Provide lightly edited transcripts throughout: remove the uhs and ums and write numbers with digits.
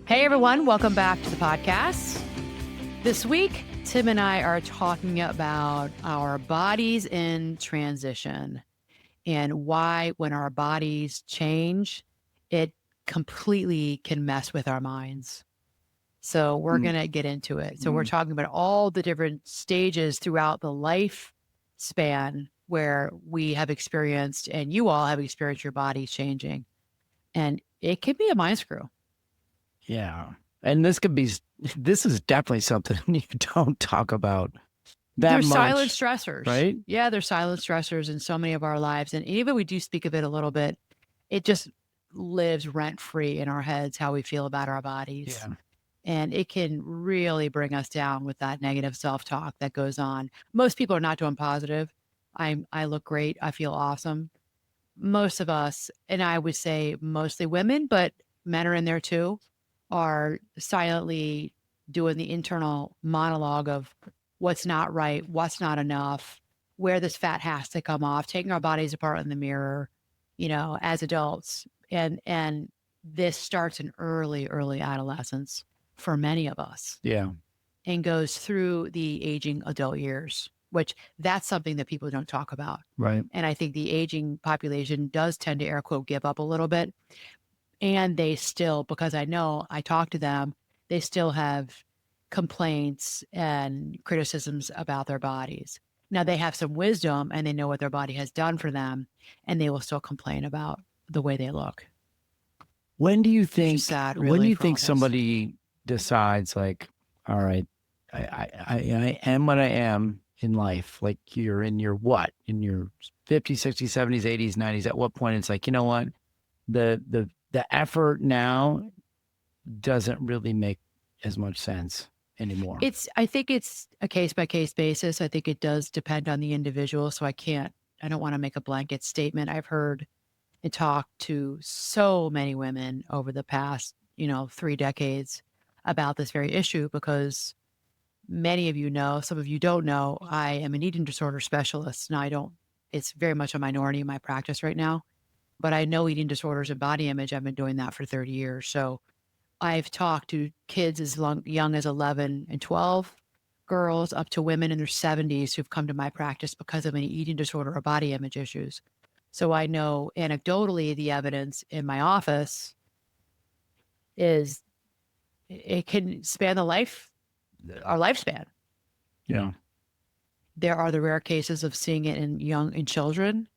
Hey everyone, welcome back to the podcast. This week, Tim and I are talking about our bodies in transition and why when our bodies change, it completely can mess with our minds. So we're going to get into it. So we're talking about all the different stages throughout the life span where we have experienced and you all have experienced your bodies changing. And it can be a mind screw. Yeah. And this is definitely something you don't talk about that They're much. silent stressors, right? Yeah, they're silent stressors in so many of our lives. And even we do speak of it a little bit, it just lives rent free in our heads, how we feel about our bodies. Yeah. And it can really bring us down with that negative self-talk that goes on. Most people are not doing positive. I look great. I feel awesome. Most of us, and I would say mostly women, but men are in there too, are silently doing the internal monologue of what's not right, what's not enough, where this fat has to come off, taking our bodies apart in the mirror, as adults. And this starts in early adolescence for many of us. Yeah. And goes through the aging adult years, which that's something that people don't talk about. Right. And I think the aging population does tend to air quote give up a little bit. And they still, because I know I talk to them, they still have complaints and criticisms about their bodies. Now they have some wisdom and they know what their body has done for them, and they will still complain about the way they look. When do you think sad, when really, do you for all think of us. somebody decides like, all right, I am what I am in life? Like you're in your what? In your 50s, 60s, 70s, 80s, 90s. At what point it's like, you know what? The effort now doesn't really make as much sense anymore. I think it's a case by case basis. I think it does depend on the individual. So I don't want to make a blanket statement. I've heard and talked to so many women over the past, 3 decades about this very issue because many of you know, some of you don't know, I am an eating disorder specialist. Now it's very much a minority in my practice right now, but I know eating disorders and body image. I've been doing that for 30 years. So I've talked to kids young as 11 and 12, girls up to women in their 70s who've come to my practice because of any eating disorder or body image issues. So I know anecdotally the evidence in my office is it can span our lifespan. Yeah. There are the rare cases of seeing it in children.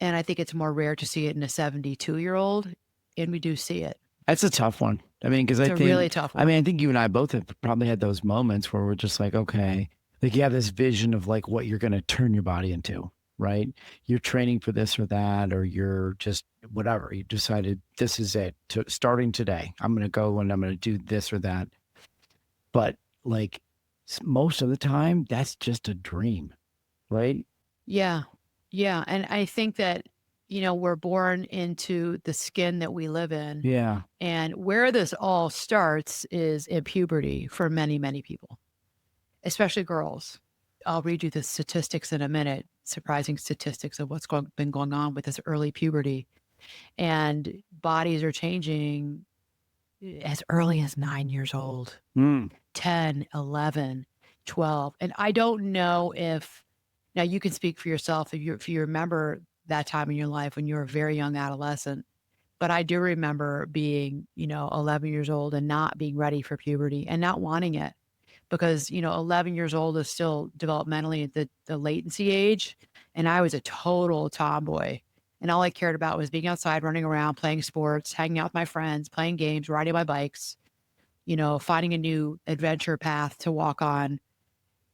And I think it's more rare to see it in a 72-year-old. And we do see it. That's a tough one. I mean, because I think, really tough one. I mean, I think you and I both have probably had those moments where we're just like, okay, like you have this vision of like what you're going to turn your body into, right? You're training for this or that, or you're just whatever. You decided this is it. Starting today, I'm going to go and I'm going to do this or that. But like most of the time, that's just a dream, right? Yeah. Yeah. And I think that, we're born into the skin that we live in. Yeah. And where this all starts is in puberty for many, many people, especially girls. I'll read you the statistics in a minute, surprising statistics of what's been going on with this early puberty. And bodies are changing as early as 9 years old, 10, 11, 12. And I don't know now you can speak for yourself if you remember that time in your life when you were a very young adolescent. But I do remember being, 11 years old and not being ready for puberty and not wanting it because, 11 years old is still developmentally at the latency age. And I was a total tomboy. And all I cared about was being outside, running around, playing sports, hanging out with my friends, playing games, riding my bikes, finding a new adventure path to walk on.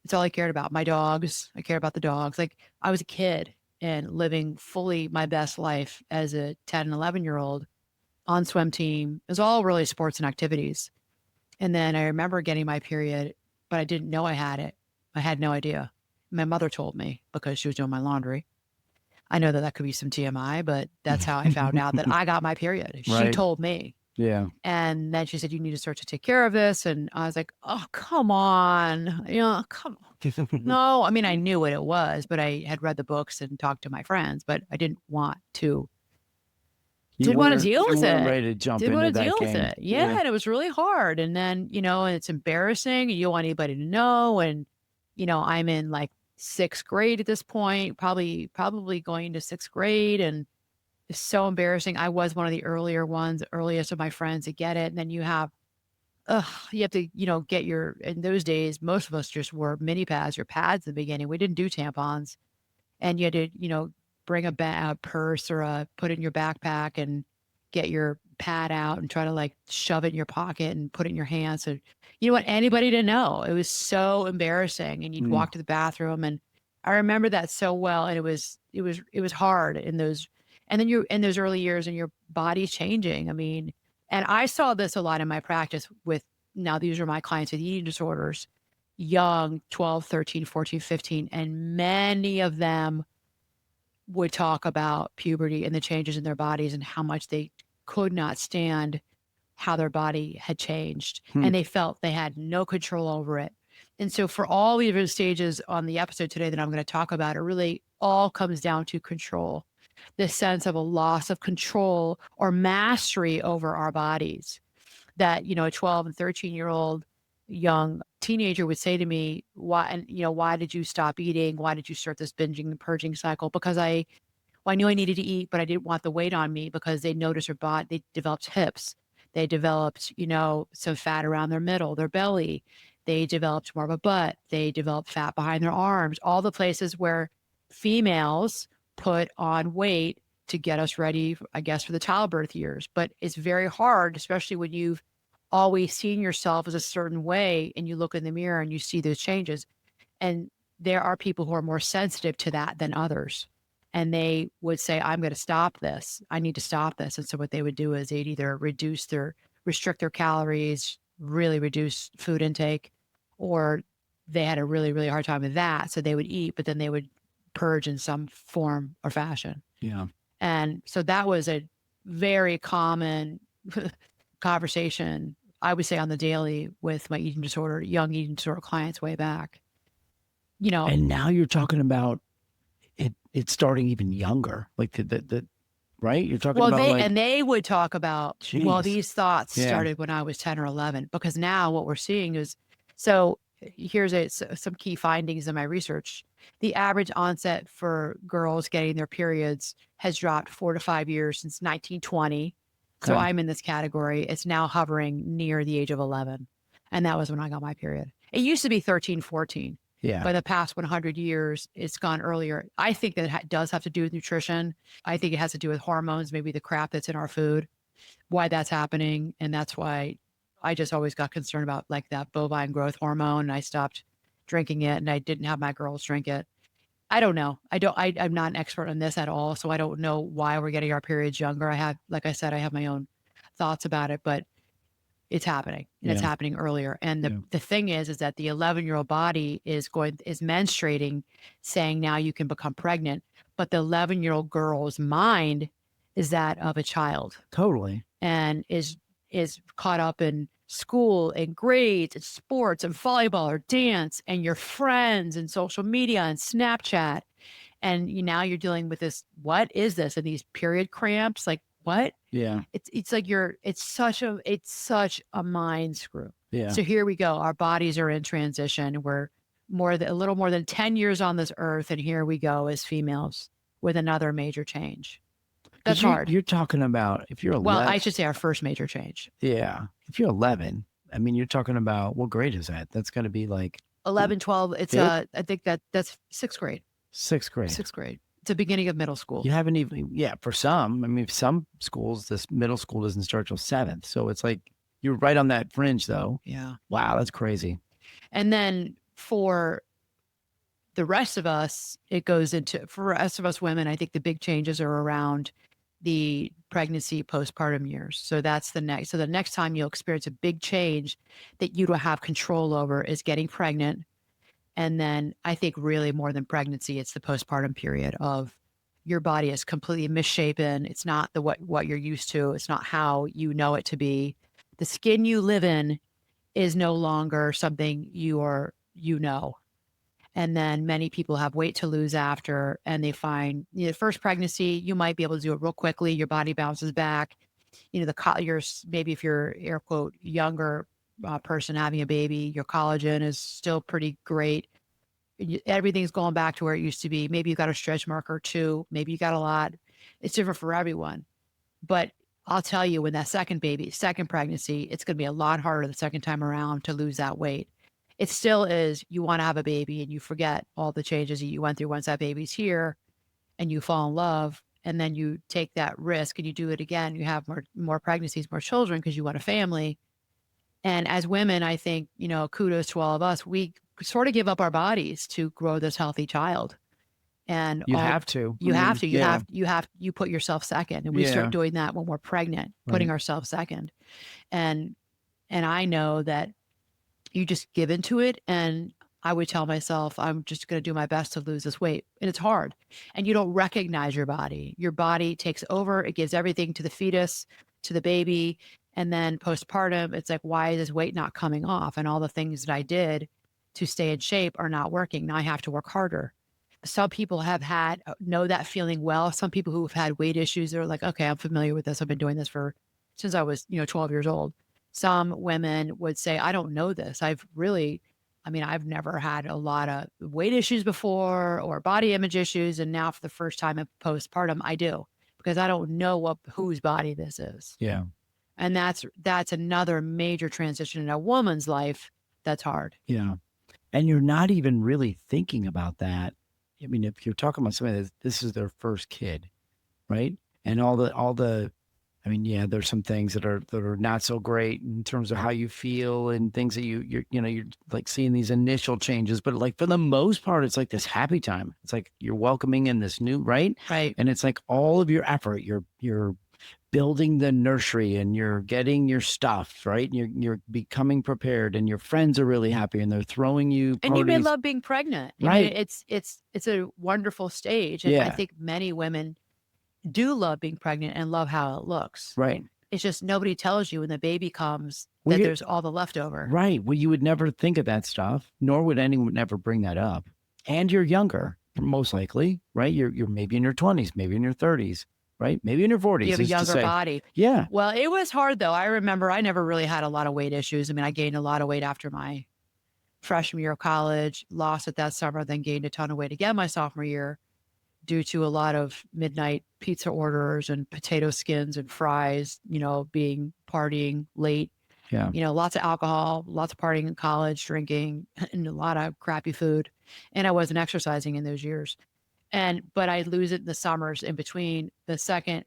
It's all I cared about. My dogs, I cared about the dogs. Like I was a kid and living fully my best life as a 10 and 11-year-old on swim team. It was all really sports and activities. And then I remember getting my period, but I didn't know I had it. I had no idea. My mother told me because she was doing my laundry. I know that could be some TMI, but that's how I found out that I got my period. She Right. told me. Yeah. And then she said, you need to start to take care of this. And I was like, oh, come on. Come on. No, I mean, I knew what it was, but I had read the books and talked to my friends, but I didn't want to, didn't want to deal You with weren't it. ready to jump Didn't want into to that deal with game. it. Yeah, Yeah. and it was really hard. And then, and it's embarrassing. You don't want anybody to know. And, I'm in like sixth grade at this point, probably going to sixth grade. And it's so embarrassing. I was one of the earliest of my friends to get it. And then you have to, get in those days, most of us just wore mini pads or pads in the beginning. We didn't do tampons. And you had to, bring a purse or put it in your backpack and get your pad out and try to like shove it in your pocket and put it in your hand. So you don't want anybody to know. It was so embarrassing. And you'd Mm. walk to the bathroom, and I remember that so well. And it was hard in those, and then you're in those early years and your body's changing. I mean, and I saw this a lot in my practice with, now these are my clients with eating disorders, young, 12, 13, 14, 15, and many of them would talk about puberty and the changes in their bodies and how much they could not stand how their body had changed, Hmm. and they felt they had no control over it. And so for all the different stages on the episode today that I'm going to talk about, it really all comes down to control, this sense of a loss of control or mastery over our bodies that, a 12 and 13-year-old young teenager would say to me, why did you stop eating? Why did you start this binging and purging cycle? Because well, I knew I needed to eat, but I didn't want the weight on me, because they noticed their body, they developed hips. They developed, some fat around their middle, their belly. They developed more of a butt. They developed fat behind their arms, all the places where females put on weight to get us ready, I guess, for the childbirth years. But it's very hard, especially when you've always seen yourself as a certain way and you look in the mirror and you see those changes. And there are people who are more sensitive to that than others. And they would say, I'm going to stop this. I need to stop this. And so what they would do is they'd either restrict their calories, really reduce food intake, or they had a really, really hard time with that. So they would eat, but then they would purge in some form or fashion. Yeah. And so that was a very common conversation, I would say, on the daily with my young eating disorder clients way back. And now you're talking about it starting even younger, like the right? You're talking Well, about like, they would talk about, well, geez. these thoughts Yeah. started when I was 10 or 11, because now what we're seeing is, so here's some key findings in my research. The average onset for girls getting their periods has dropped 4 to 5 years since 1920. So Okay. I'm in this category. It's now hovering near the age of 11. And that was when I got my period. It used to be 13, 14. Yeah. By the past 100 years, it's gone earlier. I think that it does have to do with nutrition. I think it has to do with hormones, maybe the crap that's in our food, why that's happening. And that's why I just always got concerned about like that bovine growth hormone. And I stopped drinking it, and I didn't have my girls drink it. I don't know. I'm not an expert on this at all. So I don't know why we're getting our periods younger. Like I said, I have my own thoughts about it, but it's happening, and it's Yeah. happening earlier. And Yeah. the thing is that the 11-year-old body is menstruating, saying now you can become pregnant. But the 11-year-old girl's mind is that of a child, Totally. and is caught up in school and grades and sports and volleyball or dance and your friends and social media and Snapchat. And now you're dealing with this, what is this? And these period cramps, like what? Yeah. It's like it's such a mind screw. Yeah. So here we go. Our bodies are in transition. We're a little more than 10 years on this earth. And here we go as females with another major change. That's hard. You're talking about if you're 11. Well, I should say our first major change. Yeah. If you're 11, I mean, you're talking about, what grade is that? That's going to be like 11, 12. It's I think that's sixth grade. sixth grade. Sixth grade. It's the beginning of middle school. You haven't even, for some, I mean, some schools, this middle school doesn't start till 7th. So it's like, you're right on that fringe though. Yeah. Wow. That's crazy. And then for the rest of us, for the rest of us women, I think the big changes are around the pregnancy, postpartum years. So that's the next time you'll experience a big change that you don't have control over is getting pregnant. And then I think really more than pregnancy, it's the postpartum period of your body is completely misshapen. It's not what you're used to. It's not how you know it to be. The skin you live in is no longer something you know. And then many people have weight to lose after, and they find, first pregnancy, you might be able to do it real quickly. Your body bounces back. Maybe if you're air quote younger person having a baby, your collagen is still pretty great. Everything's going back to where it used to be. Maybe you got a stretch mark or two. Maybe you got a lot. It's different for everyone. But I'll tell you, when that second pregnancy, it's going to be a lot harder the second time around to lose that weight. It still is. You want to have a baby and you forget all the changes that you went through once that baby's here, and you fall in love, and then you take that risk and you do it again. You have more pregnancies, more children, because you want a family. And as women, I think, kudos to all of us. We sort of give up our bodies to grow this healthy child. And You have to. I you have mean, to, yeah, you put yourself second. And we yeah, start doing that when we're pregnant, putting right. ourselves second. And I know that you just give into it. And I would tell myself, I'm just going to do my best to lose this weight. And it's hard. And you don't recognize your body. Your body takes over. It gives everything to the fetus, to the baby. And then postpartum, it's like, why is this weight not coming off? And all the things that I did to stay in shape are not working. Now I have to work harder. Some people know that feeling well. Some people who've had weight issues, they're like, okay, I'm familiar with this. I've been doing this since I was, 12 years old. Some women would say, I don't know this. I've never had a lot of weight issues before or body image issues. And now for the first time in postpartum, I do, because I don't know whose body this is. Yeah. And that's another major transition in a woman's life. That's hard. Yeah. And you're not even really thinking about that. I mean, if you're talking about somebody that this is their first kid, right? And I mean, yeah, there's some things that are not so great in terms of how you feel and things that you're like seeing these initial changes, but like for the most part, it's like this happy time. It's like you're welcoming in this new, right? Right. And it's like all of your effort, you're building the nursery and you're getting your stuff, right? You're becoming prepared and your friends are really happy and they're throwing you And you may parties. love being pregnant. I mean, Right. it's a wonderful stage. And I Yeah. think many women do love being pregnant and love how it looks. Right. It's just nobody tells you when the baby comes Well, that there's all the leftover. right. Well, you would never think of that stuff, nor would anyone ever bring that up. And you're younger, most likely, right? You're maybe in your 20s, maybe in your 30s, right? Maybe in your You 40s, have a is to younger say. body. Yeah. Well, it was hard though. I remember I never really had a lot of weight issues. I mean, I gained a lot of weight after my freshman year of college, lost it that summer, then gained a ton of weight again my sophomore year due to a lot of midnight pizza orders and potato skins and fries, being partying late, Yeah. lots of alcohol, lots of partying in college, drinking, and a lot of crappy food. And I wasn't exercising in those years. But I lose it in the summers in between.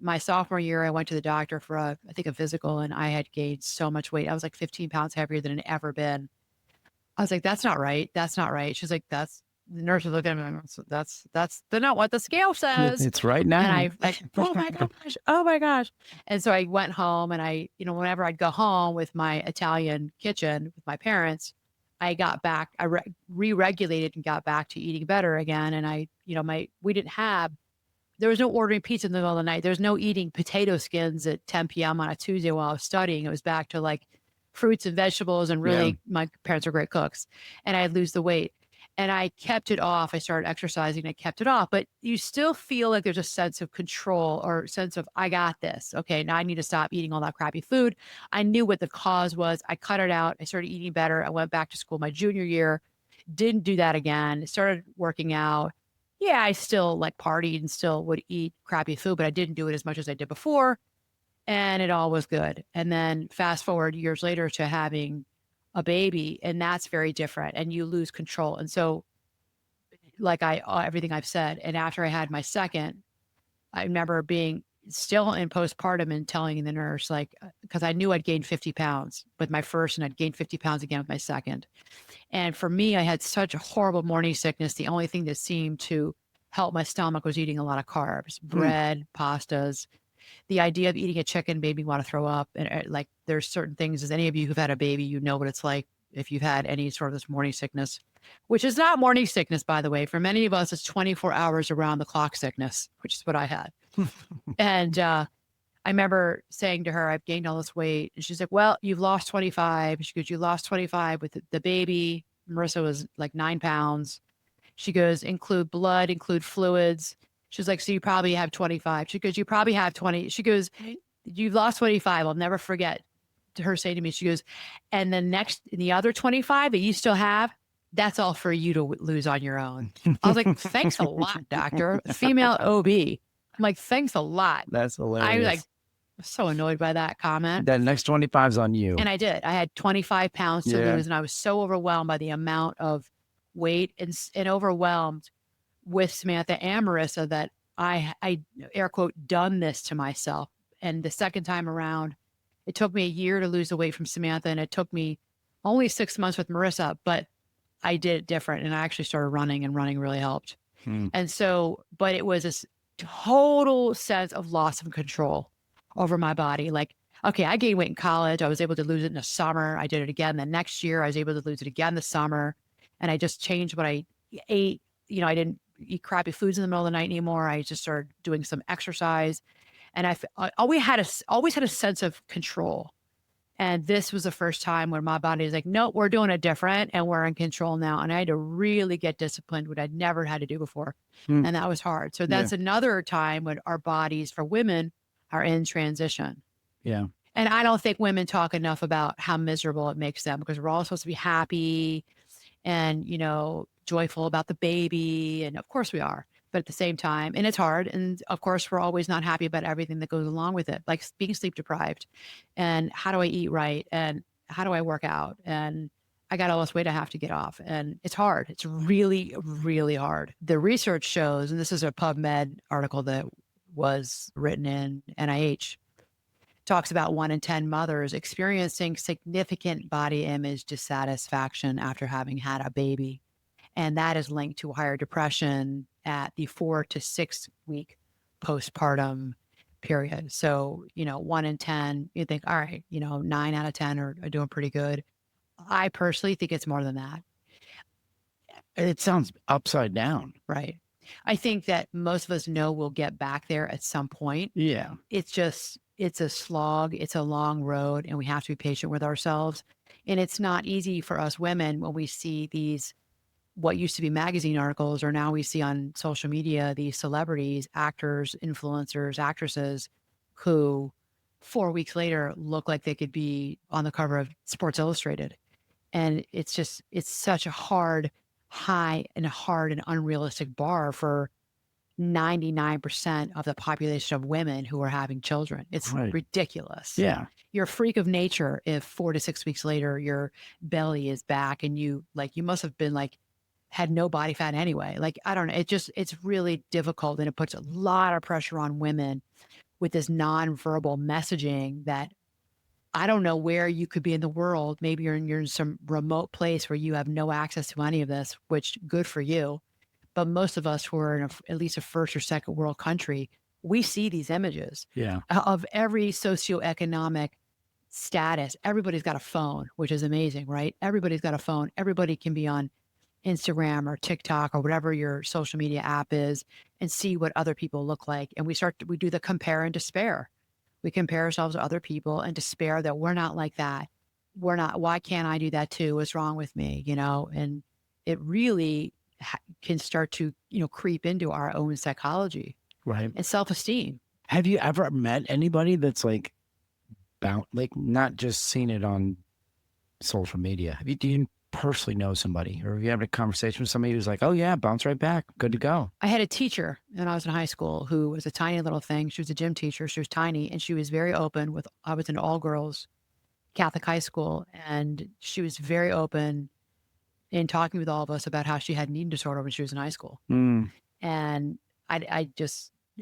My sophomore year, I went to the doctor for I think a physical, and I had gained so much weight. I was like 15 pounds heavier than I'd ever been. I was like, that's not right. That's not right. She's like, the nurse was looking at me. And that's not what the scale says. It's right And now. I like, oh my gosh, oh my gosh. And so I went home, and whenever I'd go home with my Italian kitchen with my parents, I got back, I re-regulated and got back to eating better again. And there was no ordering pizza in the middle of the night. There's no eating potato skins at 10 p.m. on a Tuesday while I was studying. It was back to like fruits and vegetables, and Yeah. really my parents are great cooks, and I'd lose the weight. And I kept it off. I started exercising. I kept it off, but you still feel like there's a sense of control or sense of, I got this. Okay, now I need to stop eating all that crappy food. I knew what the cause was. I cut it out. I started eating better. I went back to school my junior year. Didn't do that again. Started working out. Yeah, I still like partied and still would eat crappy food, but I didn't do it as much as I did before. And it all was good. And then fast forward years later to having a baby, and that's very different, and you lose control. And so, like everything I've said, and after I had my second, I remember being still in postpartum and telling the nurse, like, because I knew I'd gained 50 pounds with my first, and I'd gained 50 pounds again with my second. And for me, I had such a horrible morning sickness. The only thing that seemed to help my stomach was eating a lot of carbs, bread, pastas. The idea of eating a chicken made me want to throw up. And like, there's certain things, as any of you who've had a baby, you know what it's like if you've had any sort of this morning sickness, which is not morning sickness, by the way. For many of us, it's 24 hours around the clock sickness, which is what I had. And I remember saying to her, I've gained all this weight. And she's like, well, you've lost 25. She goes, you lost 25 with the baby. Marissa was like 9 pounds. She goes, include blood, include fluids. She's like, so you probably have 25. She goes, you probably have 20. She goes, you've lost 25. I'll never forget her saying to me, she goes, and the other 25 that you still have, that's all for you to lose on your own. I was like, thanks a lot, doctor. Female OB. I'm like, thanks a lot. That's I was like, hilarious. so annoyed by that comment. That next 25's on you. And I did. I had 25 pounds to Yeah. lose, and I was so overwhelmed by the amount of weight and overwhelmed with Samantha and Marissa that I air quote done this to myself. And the second time around, it took me a year to lose the weight from Samantha, and it took me only 6 months with Marissa, but I did it different, and I actually started running, and running really helped. And so, but it was this total sense of loss of control over my body. Like, okay, I gained weight in college. I was able to lose it in the summer. I did it again the next year. I was able to lose it again this summer. And I just changed what I ate. You know, I didn't eat crappy foods in the middle of the night anymore. I just started doing some exercise. And I always had a sense of control. And this was the first time where my body is like, no, we're doing it different and we're in control now. And I had to really get disciplined, what I'd never had to do before. Hmm. And that was hard. So Yeah. that's another time when our bodies for women are in transition. Yeah. And I don't think women talk enough about how miserable it makes them, because we're all supposed to be happy and, you know, joyful about the baby. And of course we are. But at the same time, and it's hard. And of course, we're always not happy about everything that goes along with it, like being sleep deprived. And how do I eat right? And how do I work out? And I got all this weight I have to get off. And it's hard. It's really, really hard. The research shows, and this is a PubMed article that was written in NIH, talks about 1 in 10 mothers experiencing significant body image dissatisfaction after having had a baby. And that is linked to higher depression at the 4 to 6 week postpartum period. So, you know, 1 in 10, you think, all right, you know, 9 out of 10 are doing pretty good. I personally think it's more than that. It sounds upside down. Right. I think that most of us know we'll get back there at some point. Yeah. It's just, it's a slog, it's a long road, and we have to be patient with ourselves. And it's not easy for us women when we see these, what used to be magazine articles, or now we see on social media, these celebrities, actors, influencers, actresses who 4 weeks later look like they could be on the cover of Sports Illustrated. And it's just, it's such a high and unrealistic bar for 99% of the population of women who are having children. It's Right. ridiculous. Yeah. You're a freak of nature if 4 to 6 weeks later your belly is back and you must have been like, had no body fat anyway. Like, I don't know. It's really difficult, and it puts a lot of pressure on women with this nonverbal messaging that I don't know where you could be in the world. Maybe you're in some remote place where you have no access to any of this, which good for you. But most of us who are in at least a first or second world country, we see these images Yeah. of every socioeconomic status. Everybody's got a phone, which is amazing, right? Everybody's got a phone. Everybody can be on Instagram or TikTok or whatever your social media app is and see what other people look like. And we do the compare and despair. We compare ourselves to other people and despair that we're not like that. We're not, why can't I do that too? What's wrong with me? You know, and it really can start to, you know, creep into our own psychology Right. and self-esteem. Have you ever met anybody that's like not just seen it on social media? Do you personally know somebody, or have you had a conversation with somebody who's like, oh yeah, bounce right back, good to go? I had a teacher when I was in high school who was a tiny little thing. She was a gym teacher. She was tiny, and she was very open with, I was in all girls Catholic high school, and she was very open in talking with all of us about how she had an eating disorder when she was in high school. Mm. And I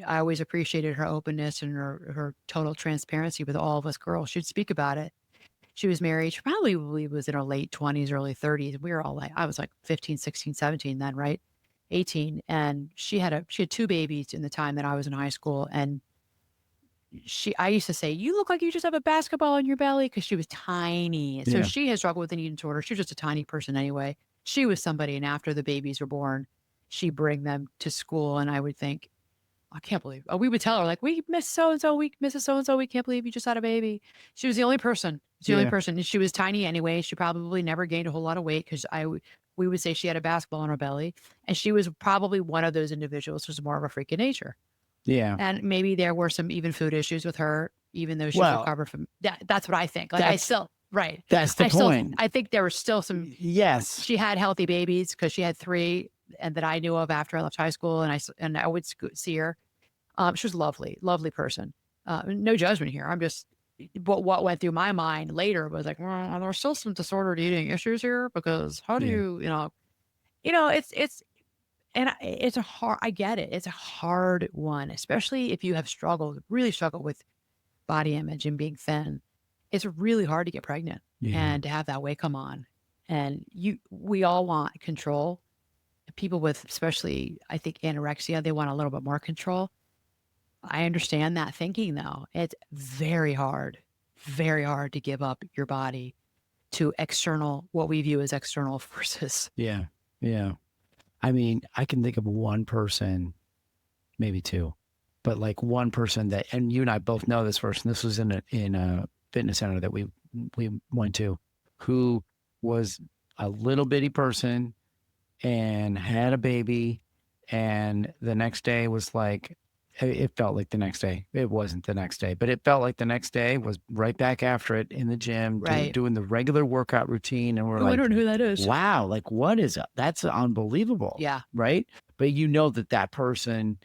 always appreciated her openness and her total transparency with all of us girls. She'd speak about it. She was married. She probably was in her late 20s, early 30s. We were all like, I was like 15, 16, 17 then, right? 18. And she had 2 babies in the time that I was in high school. And I used to say, you look like you just have a basketball in your belly, because she was tiny. So Yeah. she has struggled with an eating disorder. She was just a tiny person anyway. She was somebody. And after the babies were born, she'd bring them to school. And I would think, I can't believe, we would tell her, like, we miss so-and-so, Mrs. So-and-so, we can't believe you just had a baby. She was the only person. She was the only Yeah. person. And she was tiny anyway. She probably never gained a whole lot of weight, because we would say she had a basketball in her belly, and she was probably one of those individuals who's more of a freak of nature. Yeah. And maybe there were some even food issues with her, even though she's Well, recovered from that. That's what I think. Like I that's still, right. that's the point. I think there was still some, Yes. she had healthy babies because she had three and that I knew of after I left high school. And I would see her. She was lovely, lovely person. No judgment here. I'm just, what went through my mind later was like, well, there's still some disordered eating issues here because how do Yeah. it's, and it's a hard, I get it. It's a hard one, especially if you have struggled, really struggled with body image and being thin. It's really hard to get pregnant Yeah. and to have that weight come on. And we all want control. People with, especially, I think anorexia, they want a little bit more control. I understand that thinking though. It's very hard to give up your body to external, what we view as external forces. Yeah. Yeah. I mean, I can think of one person, maybe two, but like one person that, and you and I both know this person. This was in a fitness center that we went to, who was a little bitty person and had a baby, and the next day was like, it felt like the next day. It wasn't the next day, but it felt like the next day was right back after it in the gym, Right. doing the regular workout routine. And we're Oh, I like, don't know who that is. wow, like what is up? That's unbelievable. Yeah. Right. But you know that person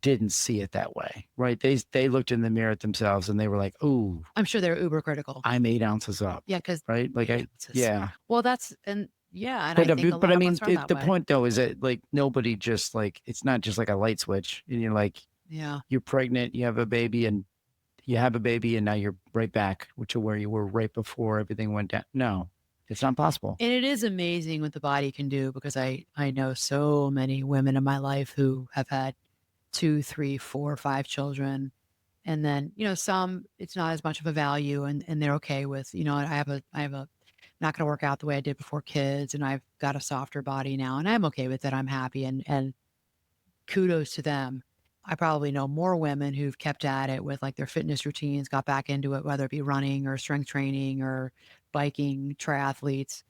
didn't see it that way, right? They looked in the mirror at themselves and they were like, "Ooh, I'm sure they're uber critical. I'm 8 ounces up." Yeah, because Right? Like yeah. well, and I think a But lot I of mean, us are that the way. point though is that like nobody just like, it's not just like a light switch and you're like, Yeah. you're pregnant, you have a baby, and now you're right back to where you were right before everything went down. No, it's not possible. And it is amazing what the body can do because I know so many women in my life who have had 2, 3, 4, 5 children. And then, some it's not as much of a value and they're okay with, I have a not gonna work out the way I did before kids and I've got a softer body now and I'm okay with it. I'm happy and kudos to them. I probably know more women who've kept at it with like their fitness routines, got back into it, whether it be running or strength training or biking, triathletes.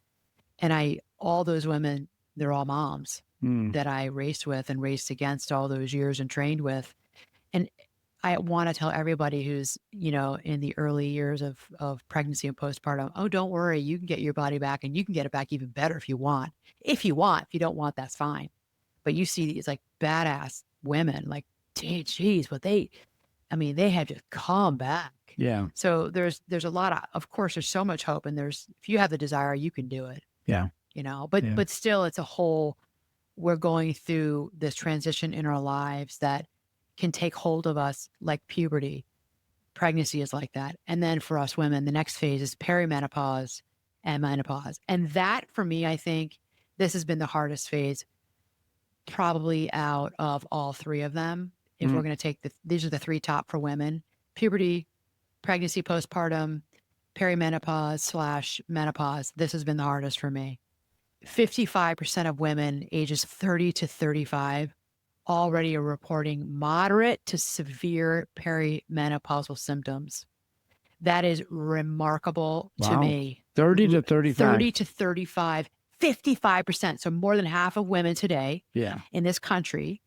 And all those women, they're all moms Mm, that I raced with and raced against all those years and trained with. And I want to tell everybody who's, in the early years of pregnancy and postpartum, oh, don't worry, you can get your body back and you can get it back even better if you want. If you want, if you don't want, that's fine. But you see these like badass women, like, geez, they have just come back. yeah. So there's a lot of course, there's so much hope and if you have the desire, you can do it, Yeah. but, Yeah. but still it's a whole, we're going through this transition in our lives that can take hold of us like puberty. Pregnancy is like that. And then for us women, the next phase is perimenopause and menopause. And that for me, I think this has been the hardest phase probably out of all three of them. If we're Mm, going to take these are the three top for women: puberty, pregnancy, postpartum, perimenopause/menopause. This has been the hardest for me. 55% of women ages 30 to 35 already are reporting moderate to severe perimenopausal symptoms. That is remarkable to wow. me. 30 to 35. 30 to 35, 55%. So more than half of women today Yeah. in this country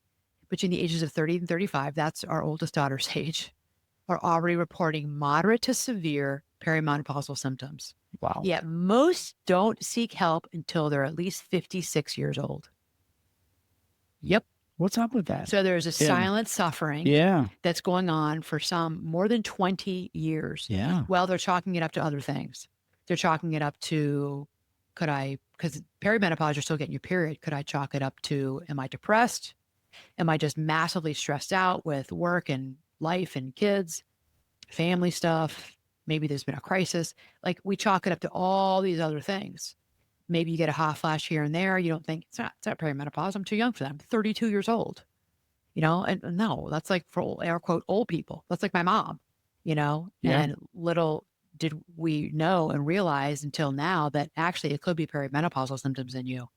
between the ages of 30 and 35, that's our oldest daughter's age, are already reporting moderate to severe perimenopausal symptoms. Wow. Yet most don't seek help until they're at least 56 years old. Yep. What's up with that? So there's a Yeah. silent suffering Yeah. that's going on for some more than 20 years. Yeah. Well, they're chalking it up to other things. They're chalking it up to, because perimenopause, you're still getting your period. Could I chalk it up to, am I depressed? Am I just massively stressed out with work and life and kids, family stuff? Maybe there's been a crisis. Like we chalk it up to all these other things. Maybe you get a hot flash here and there. You don't think it's not perimenopause. I'm too young for that. I'm 32 years old, and no, that's like for air quote old people. That's like my mom, Yeah. and little did we know and realize until now that actually it could be perimenopausal symptoms in you.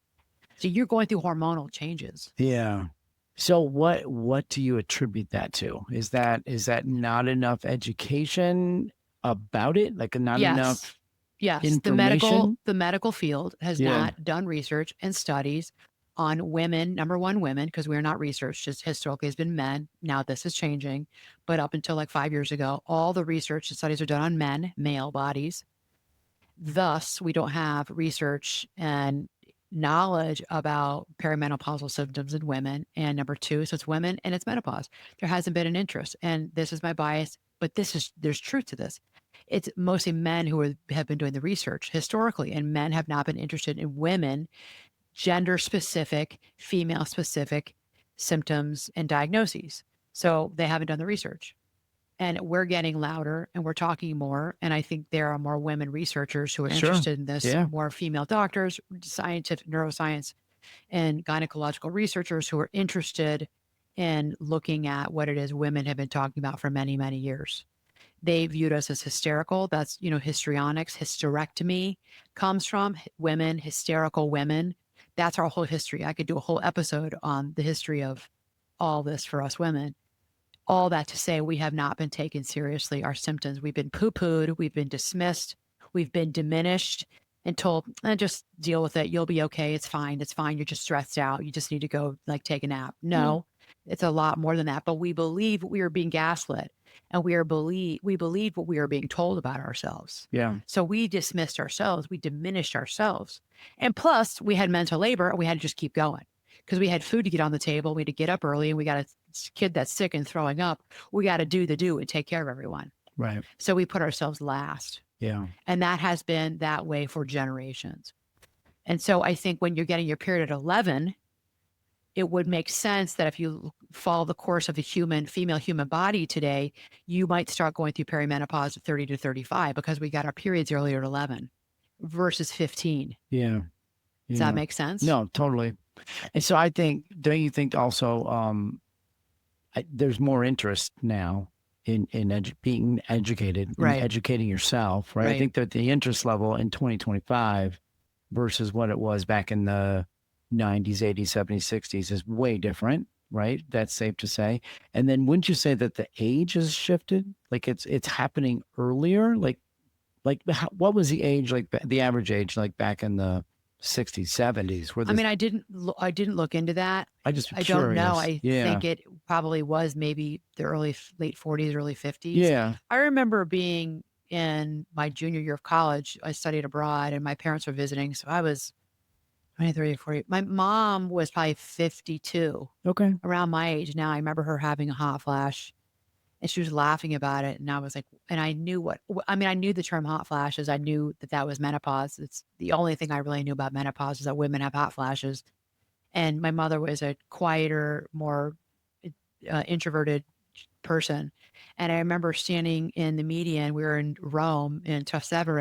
So you're going through hormonal changes. Yeah. So what do you attribute that to? Is that not enough education about it? Like not Yes. enough? Yes, information? the medical field has Yeah, not done research and studies on women, number one, women, because we're not research, just historically has been men. Now this is changing, but up until like 5 years ago, all the research and studies are done on men, male bodies. Thus, we don't have research and knowledge about perimenopausal symptoms in women. And number two, so it's women and it's menopause. There hasn't been an interest. And this is my bias, but there's truth to this. It's mostly men who have been doing the research historically, and men have not been interested in women, gender specific, female specific symptoms and diagnoses. So they haven't done the research. And we're getting louder and we're talking more. And I think there are more women researchers who are sure. interested in this, Yeah, more female doctors, scientific neuroscience, and gynecological researchers who are interested in looking at what it is women have been talking about for many, many years. They viewed us as hysterical. That's, histrionics, hysterectomy comes from women, hysterical women. That's our whole history. I could do a whole episode on the history of all this for us women. All that to say, we have not been taken seriously. Our symptoms, we've been poo pooed, we've been dismissed, we've been diminished and told, just deal with it. You'll be okay. It's fine. It's fine. You're just stressed out. You just need to go like take a nap. No, it's a lot more than that. But we believe we are being gaslit, and we believe what we are being told about ourselves. yeah, So we dismissed ourselves, we diminished ourselves. And plus, we had mental labor and we had to just keep going because we had food to get on the table. We had to get up early, and we got a kid that's sick and throwing up. We got to do the do and take care of everyone. right. So we put ourselves last. Yeah, And that has been that way for generations. And so I think when you're getting your period at 11, it would make sense that if you follow the course of the female human body today, you might start going through perimenopause at 30 to 35 because we got our periods earlier at 11 versus 15. yeah, Does that yeah. make sense? No, totally. And so I think, don't you think also, there's more interest now in being educated and Right. educating yourself, right? I Right. think that the interest level in 2025 versus what it was back in the 90s, 80s, 70s, 60s is way different, right? That's safe to say. And then wouldn't you say that the age has shifted? Like it's happening earlier? What was the age, like the average age, like back in the 60s, 70s? Where I this, mean, I didn't look into that. I just I don't know. curious. I Yeah. think it probably was maybe the late 40s, early 50s. Yeah. I remember being in my junior year of college. I studied abroad and my parents were visiting. So I was 23 or 40. My mom was probably 52, Okay. around my age now. I remember her having a hot flash and she was laughing about it. And I was like, and I knew I knew the term hot flashes. I knew that that was menopause. It's the only thing I really knew about menopause is that women have hot flashes. And my mother was a quieter, more introverted person. And I remember standing in the median. We were in Rome in Trastevere.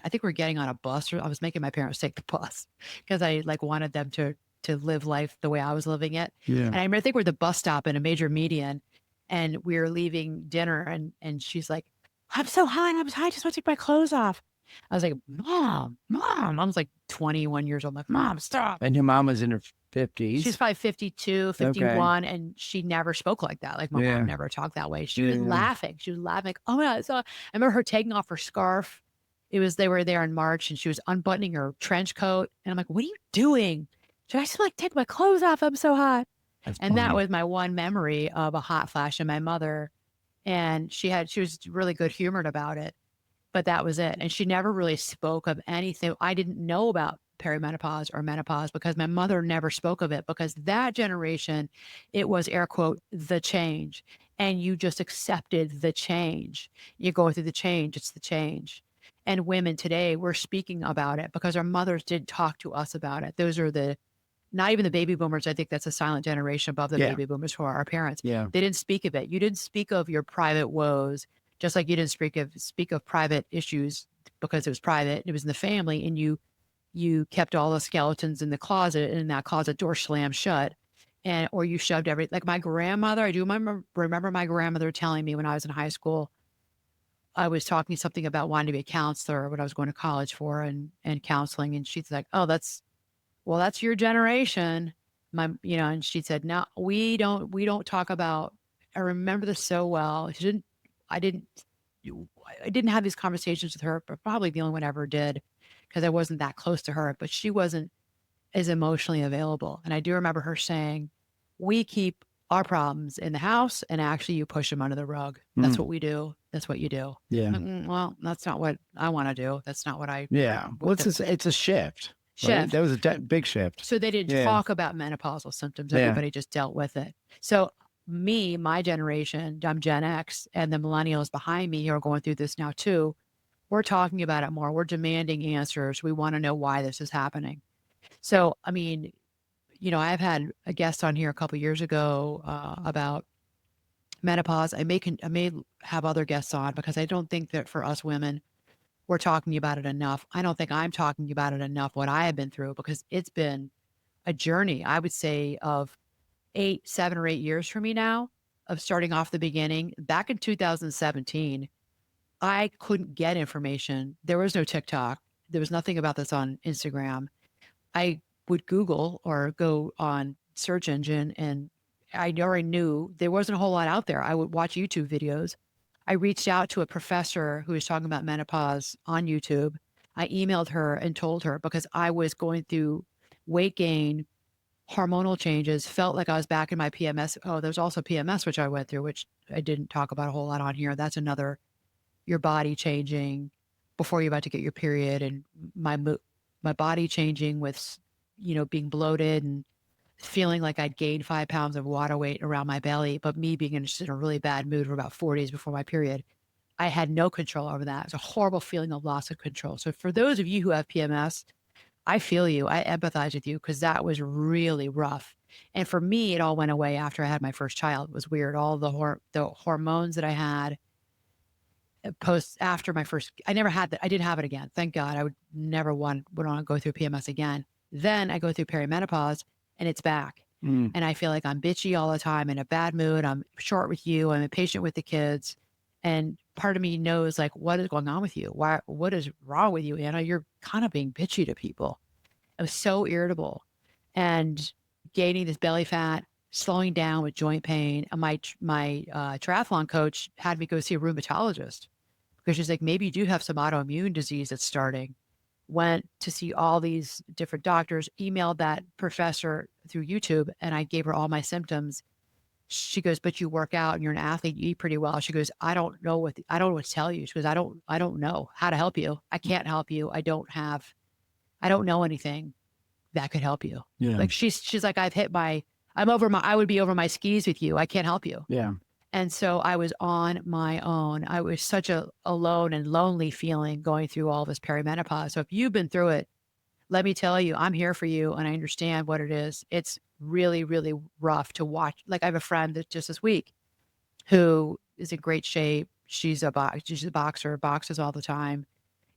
I think we are getting on a bus, or I was making my parents take the bus because I like wanted them to live life the way I was living it. Yeah. And I think we're at the bus stop in a major median, and we were leaving dinner, and she's like, "I'm so hot. I just want to take my clothes off." I was like, Mom. I was like 21 years old. I'm like, Mom, stop. And your mom was in her She's 50s. probably 52, Okay. 51, and she never spoke like that. Like my Yeah. mom never talked that way. She was Yeah. laughing. She was laughing. Like, oh my God. So I remember her taking off her scarf. They were there in March and she was unbuttoning her trench coat. And I'm like, what are you doing? Should I just like take my clothes off? I'm so hot. That's And that funny. was my one memory of a hot flash in my mother. And she was really good humored about it, but that was it. And she never really spoke of anything. I didn't know about perimenopause or menopause because my mother never spoke of it, because that generation, it was air quote, the change. And you just accepted the change. You go through the change, it's the change. And women today, we're speaking about it because our mothers did talk to us about it. Those are not even the baby boomers. I think that's a silent generation above the Yeah. baby boomers who are our parents. Yeah. They didn't speak of it. You didn't speak of your private woes, just like you didn't speak of private issues because it was private. It was in the family, and you kept all the skeletons in the closet, and that closet door slammed shut, or you shoved like my grandmother. I do remember my grandmother telling me when I was in high school, I was talking something about wanting to be a counselor, what I was going to college for, and counseling, and she's like, "Oh, that's your generation." And she said, "No, we don't talk about." I remember this so well. I didn't I didn't have these conversations with her, but probably the only one I ever did because I wasn't that close to her, but she wasn't as emotionally available. And I do remember her saying, we keep our problems in the house and actually you push them under the rug. That's Mm, what we do. That's what you do. yeah. Like, well, that's not what I want to do. That's not what Yeah. Well, the it's a shift, right? shift. That was a big shift. So they didn't Yeah. talk about menopausal symptoms. Yeah. Everybody just dealt with it. So my generation, I'm Gen X, and the millennials behind me who are going through this now too, we're talking about it more. We're demanding answers. We want to know why this is happening. So, I mean, I've had a guest on here a couple years ago about menopause. I may have other guests on because I don't think that for us women, we're talking about it enough. I don't think I'm talking about it enough, what I have been through, because it's been a journey, I would say, of 7 or 8 years for me now, of starting off the beginning. Back in 2017, I couldn't get information. There was no TikTok. There was nothing about this on Instagram. I would Google or go on search engine, and I already knew there wasn't a whole lot out there. I would watch YouTube videos. I reached out to a professor who was talking about menopause on YouTube. I emailed her and told her because I was going through weight gain, hormonal changes, felt like I was back in my PMS. Oh, there's also PMS, which I went through, which I didn't talk about a whole lot on here. That's another, your body changing before you're about to get your period, and my body changing with, being bloated and feeling like I'd gained 5 pounds of water weight around my belly, but me being just in a really bad mood for about 4 days before my period. I had no control over that. It was a horrible feeling of loss of control. So for those of you who have PMS, I feel you. I empathize with you because that was really rough. And for me, it all went away after I had my first child. It was weird. All the hormones that I had post after my first, I never had that. I didn't have it again. Thank God. I would never would want to go through PMS again. Then I go through perimenopause and it's back. Mm, And I feel like I'm bitchy all the time, in a bad mood. I'm short with you. I'm impatient with the kids. And part of me knows, like, what is going on with you? What is wrong with you, Anna? You're kind of being bitchy to people. I was so irritable and gaining this belly fat, slowing down with joint pain. And my triathlon coach had me go see a rheumatologist because she's like, maybe you do have some autoimmune disease that's starting. Went to see all these different doctors, emailed that professor through YouTube, and I gave her all my symptoms. She goes, but you work out and you're an athlete, you eat pretty well. She goes, I don't know what to tell you. She goes, I don't know how to help you. I can't help you. I don't know anything that could help you. yeah. Like she's like, I would be over my skis with you. I can't help you. Yeah. And so I was on my own. I was such a alone and lonely feeling going through all this perimenopause. So if you've been through it, let me tell you, I'm here for you and I understand what it is. It's really, really rough to watch. Like I have a friend that just this week who is in great shape. She's a boxer, boxes all the time,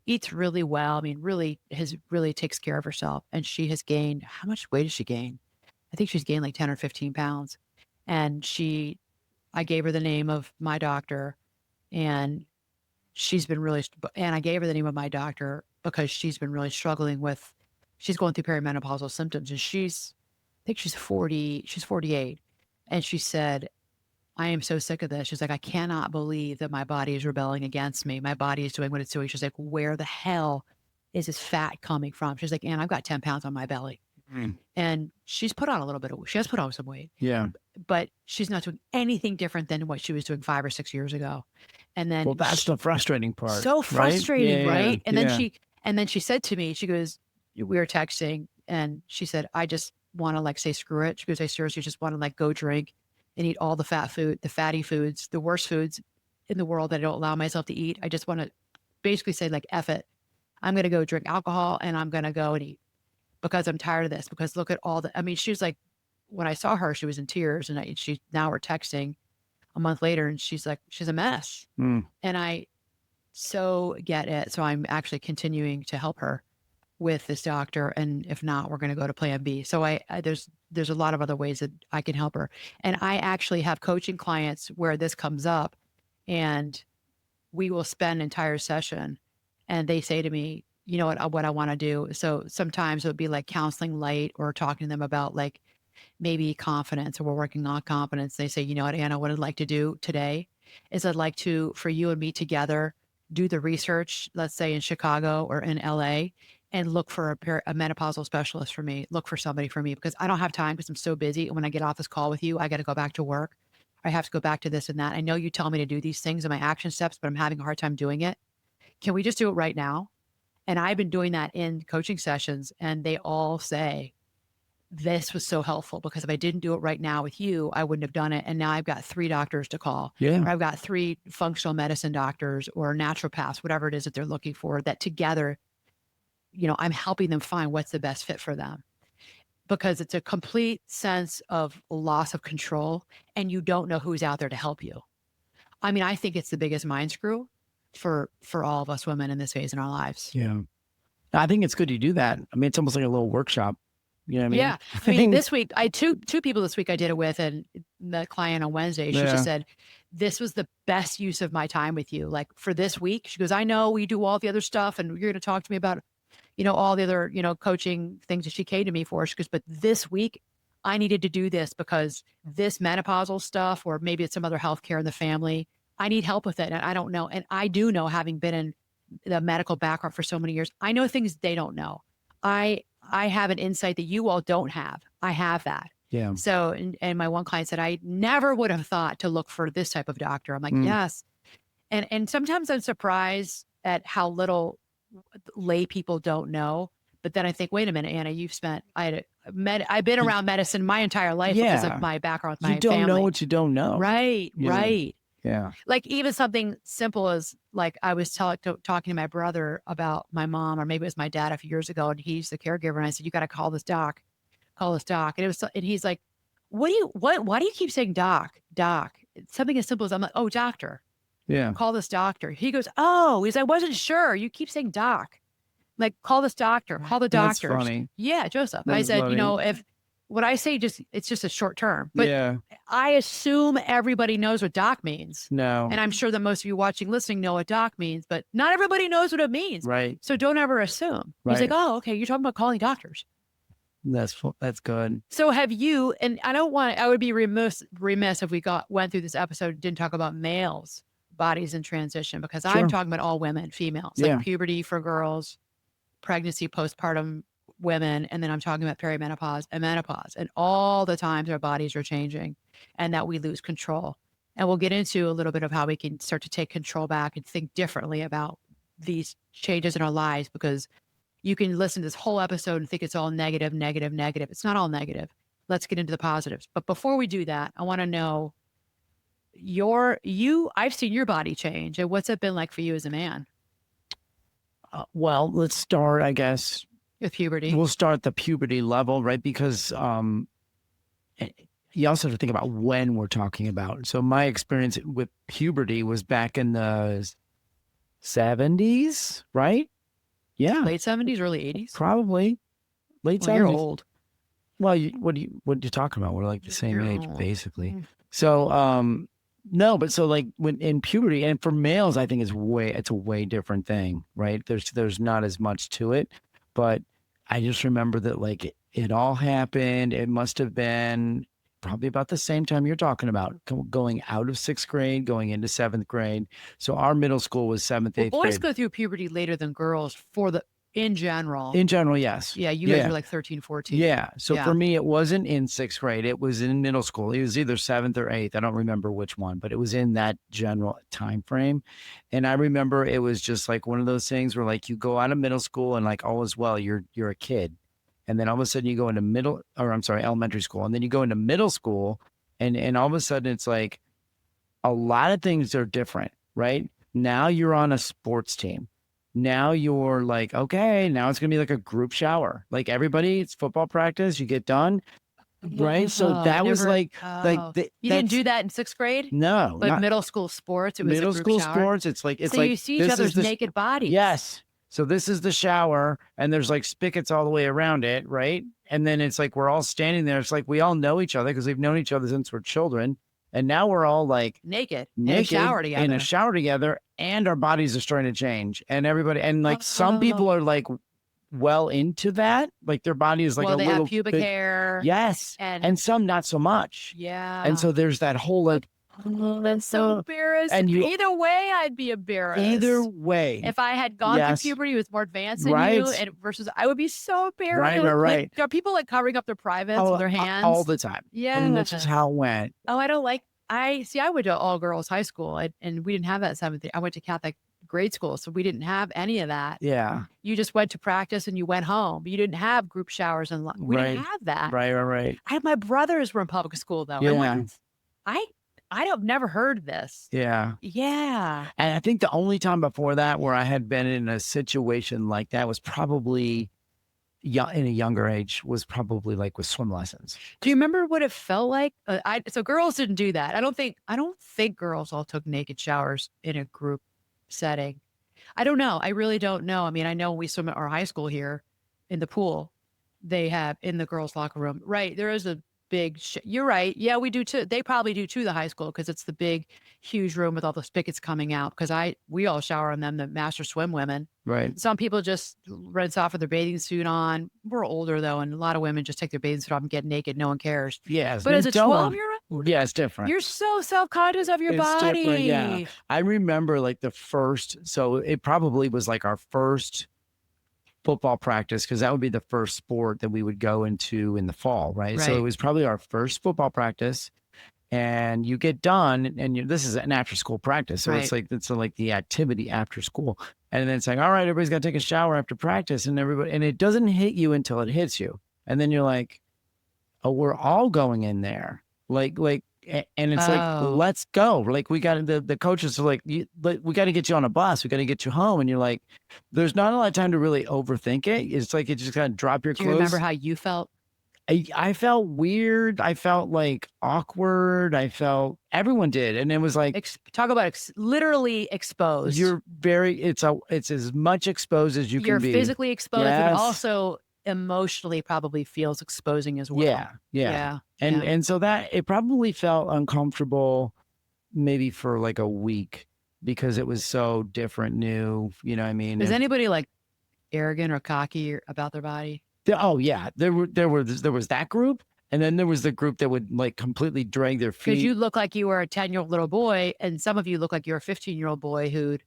eats really well. I mean, really takes care of herself. And she has gained, how much weight has she gained? I think she's gained like 10 or 15 pounds. And I gave her the name of my doctor, and she's been really, and I gave her the name of my doctor because she's been really struggling with, she's going through perimenopausal symptoms, and I think she's 48. And she said, I am so sick of this. She's like, I cannot believe that my body is rebelling against me. My body is doing what it's doing. She's like, where the hell is this fat coming from? She's like, Ann, I've got 10 pounds on my belly. Mm, And she has put on some weight, yeah. but she's not doing anything different than what she was doing 5 or 6 years ago. And then Well, that's the frustrating part, so right? frustrating, Yeah. right? Yeah. And then she said to me, she goes, we were texting and she said, I just want to like say screw it. She goes, I seriously just want to like go drink and eat all the the fatty foods, the worst foods in the world that I don't allow myself to eat. I just want to basically say like F it. I'm gonna go drink alcohol and I'm gonna go and eat because I'm tired of this. Because look at all the, I mean, she was like, when I saw her, she was in tears, and now we're texting a month later and she's like, she's a mess. Mm, And I so get it. So I'm actually continuing to help her with this doctor. And if not, we're going to go to plan B. So there's a lot of other ways that I can help her. And I actually have coaching clients where this comes up, and we will spend an entire session and they say to me, you know what I want to do. So sometimes it would be like counseling light or talking to them about like maybe confidence, or we're working on confidence. They say, you know what, Anna, what I'd like to do today is I'd like for you and me together, do the research, let's say in Chicago or in LA, and look for a menopausal specialist for me, look for somebody for me, because I don't have time because I'm so busy. And when I get off this call with you, I got to go back to work. I have to go back to this and that. I know you tell me to do these things in my action steps, but I'm having a hard time doing it. Can we just do it right now? And I've been doing that in coaching sessions, and they all say, this was so helpful because if I didn't do it right now with you, I wouldn't have done it. And now I've got 3 doctors to call, Yeah. or I've got 3 functional medicine doctors or naturopaths, whatever it is that they're looking for, that together, I'm helping them find what's the best fit for them, because it's a complete sense of loss of control and you don't know who's out there to help you. I mean, I think it's the biggest mind screw for all of us women in this phase in our lives. Yeah. I think it's good you do that. I mean, it's almost like a little workshop. You know what I mean? Yeah. I mean, this week, I two people this week I did it with, and the client on Wednesday, she just said, this was the best use of my time with you. Like for this week, she goes, I know we do all the other stuff and you're going to talk to me about, all the other, coaching things that she came to me for. She goes, but this week I needed to do this because this menopausal stuff, or maybe it's some other healthcare in the family, I need help with it. And I don't know. And I do know, having been in the medical background for so many years, I know things they don't know. I have an insight that you all don't have. I have that. Yeah. So, and my one client said, I never would have thought to look for this type of doctor. I'm like, yes. And sometimes I'm surprised at how little lay people don't know. But then I think, wait a minute, Anna, I've been around medicine my entire life because of my background with my family. You don't know what you don't know. Right, right. Yeah. Like even something simple as, like, I was talking to my brother about my mom, or maybe it was my dad a few years ago, and he's the caregiver. And I said, you got to call this doc. And he's like, why do you keep saying doc? It's something as simple as, I'm like, oh, doctor. Yeah. Call this doctor. He goes, oh, I wasn't sure. You keep saying doc. I'm like, call this doctor, call the doctor. That's funny. Yeah, Joseph. That's I said, funny. if what I say, it's just a short term. But yeah. I assume everybody knows what doc means. No. And I'm sure that most of you watching, listening know what doc means, but not everybody knows what it means. Right. So don't ever assume. Right. He's like, oh, okay, you're talking about calling doctors. That's good. So have you, and I would be remiss if we went through this episode and didn't talk about males' bodies in transition, because Sure. I'm talking about all women, females, Yeah. like puberty for girls, pregnancy, postpartum women, and then I'm talking about perimenopause and menopause, and all the times our bodies are changing and that we lose control. And we'll get into a little bit of how we can start to take control back and think differently about these changes in our lives, because you can listen to this whole episode and think it's all negative, negative, negative. It's not all negative. Let's get into the positives. But before we do that, I want to know I've seen your body change, and what's it been like for you as a man Well, let's start, I guess. with puberty? We'll start the puberty level, right? Because you also have to think about when we're talking about. So my experience with puberty was back in the 70s, right? Yeah. Late 70s, early 80s? Probably. Late 70s. You're old. Well, what are you talking about? We're like the same You're age, old. basically. So, no, but so like when in puberty, and for males, I think it's a way different thing, right? There's not as much to it, but I just remember that like it all happened. It must have been probably about the same time you're talking about, going out of 6th grade, going into 7th grade. So our middle school was 7th, 8th Boys grade. go through puberty later than girls in general. In general, yes. Yeah, you guys were like 13, 14. Yeah. So Yeah. for me, it wasn't in 6th grade. It was in middle school. It was either 7th or 8th. I don't remember which one, but it was in that general time frame. And I remember it was just like one of those things where like you go out of middle school and like all is well, you're a kid. And then all of a sudden you go into elementary school. And then you go into middle school and all of a sudden it's like a lot of things are different, right? Now you're on a sports team. Now you're like, okay, now it's going to be like a group shower. Like everybody, it's football practice. You get done. Right. So that was like you didn't do that in 6th grade? No. But middle school sports, it was middle a group school shower? sports. It's like, so you see each other's naked bodies. Yes. So this is the shower and there's like spigots all the way around it. Right. And then it's like, we're all standing there. It's like, we all know each other because we've known each other since we're children. And now we're all like naked in a shower together, and our bodies are starting to change. And everybody, and like some people are like well into that, like their body is like they little have pubic hair. Yes. And some not so much. Yeah. And so there's that whole like Oh, that's So so, embarrassed. and you, Either way, I'd be either embarrassed. way, If I had gone through yes, puberty, was more advanced than you, right, and versus I would be so right, right, embarrassed. Like, right. there are people like covering up their privates with Oh, their all hands. the time. And that's just Yeah. how it went. Oh, I don't like. I see. I went to all girls high school, and we didn't have that 7th. I went to Catholic grade school, so we didn't have any of that. Yeah. You just went to practice and you went home. You didn't have group showers and we didn't Right. have that. Right. Right. Right. I had my brothers were in public school though, and Yeah. what? I I don't never heard this. Yeah. Yeah. And I think the only time before that where I had been in a situation like that was probably young, in a younger age, was probably like with swim lessons. Do you remember what it felt like? So girls didn't do that. I don't think girls all took naked showers in a group setting. I don't know. I really don't know. I mean, I know when we swim at our high school here in the pool, they have in the girls' locker room. Right. There is a big, you're right. Yeah, we do too. They probably do too, the high school, because it's the big, huge room with all the spigots coming out. Because we all shower in them, the master swim women. Right. Some people just rinse off with their bathing suit on. We're older though, and a lot of women just take their bathing suit off and get naked. No one cares. Yes. But as a Don't 12-year-old, yeah, it's different. you're so self-conscious of your It's different. Yeah. body. I remember like the first, so it probably was like our first football practice, because that would be the first sport that we would go into in the fall, right? So it Right. was probably our first football practice, and you get done, and this is an after school practice, so Right. it's like the activity after school, and then it's like, all right, everybody's got to take a shower after practice, and everybody, and it doesn't hit you until it hits you, and then you're like, oh, we're all going in there, and it's like, Oh, let's go. Like we got the coaches are like, we got to get you on a bus. We got to get you home. And you're like, there's not a lot of time to really overthink it. It's like, you just got to drop your do you remember clothes. how you felt? I felt weird. I felt like awkward. I felt everyone did. And it was like, Talk about literally exposed. you're it's as much exposed as you You're can be. physically exposed and Yes. also emotionally probably feels exposing as well. Yeah. Yeah. Yeah. And, yeah. and so that it probably felt uncomfortable maybe for like a week, because it was so different, new, you know what I mean? Is anybody like arrogant or cocky about their body? Oh yeah, there was that group, and then there was the group that would like completely drag their Because feet. you look like you were a 10-year-old little boy, and some of you look like you're a 15-year-old boy who'd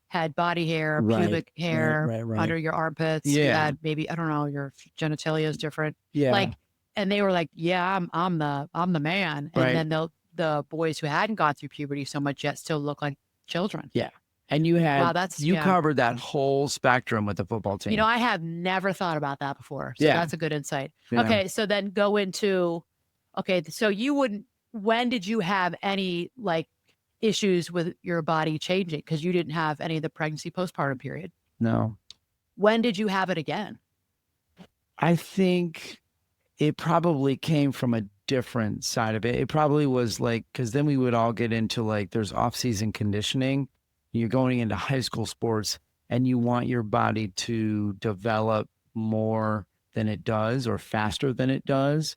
had body hair, Right, pubic hair right. under your armpits. You Yeah. had maybe, I don't know, your genitalia is different. Yeah, Like, and they were like, yeah, I'm the man. And Right. then the boys who hadn't gone through puberty so much yet still look like children. yeah. And you had Wow, that's you yeah. covered that whole spectrum with the football team. You know, I have never thought about that before. So Yeah. that's a good insight. Yeah. Okay, so then go into okay, so you wouldn't when did you have any like issues with your body changing? Because you didn't have any of the pregnancy postpartum period. No, When did you have it again? I think it probably came from a different side of it. It probably was like, because then we would all get into like, there's off-season conditioning. You're going into high school sports, and you want your body to develop more than it does, or faster than it does.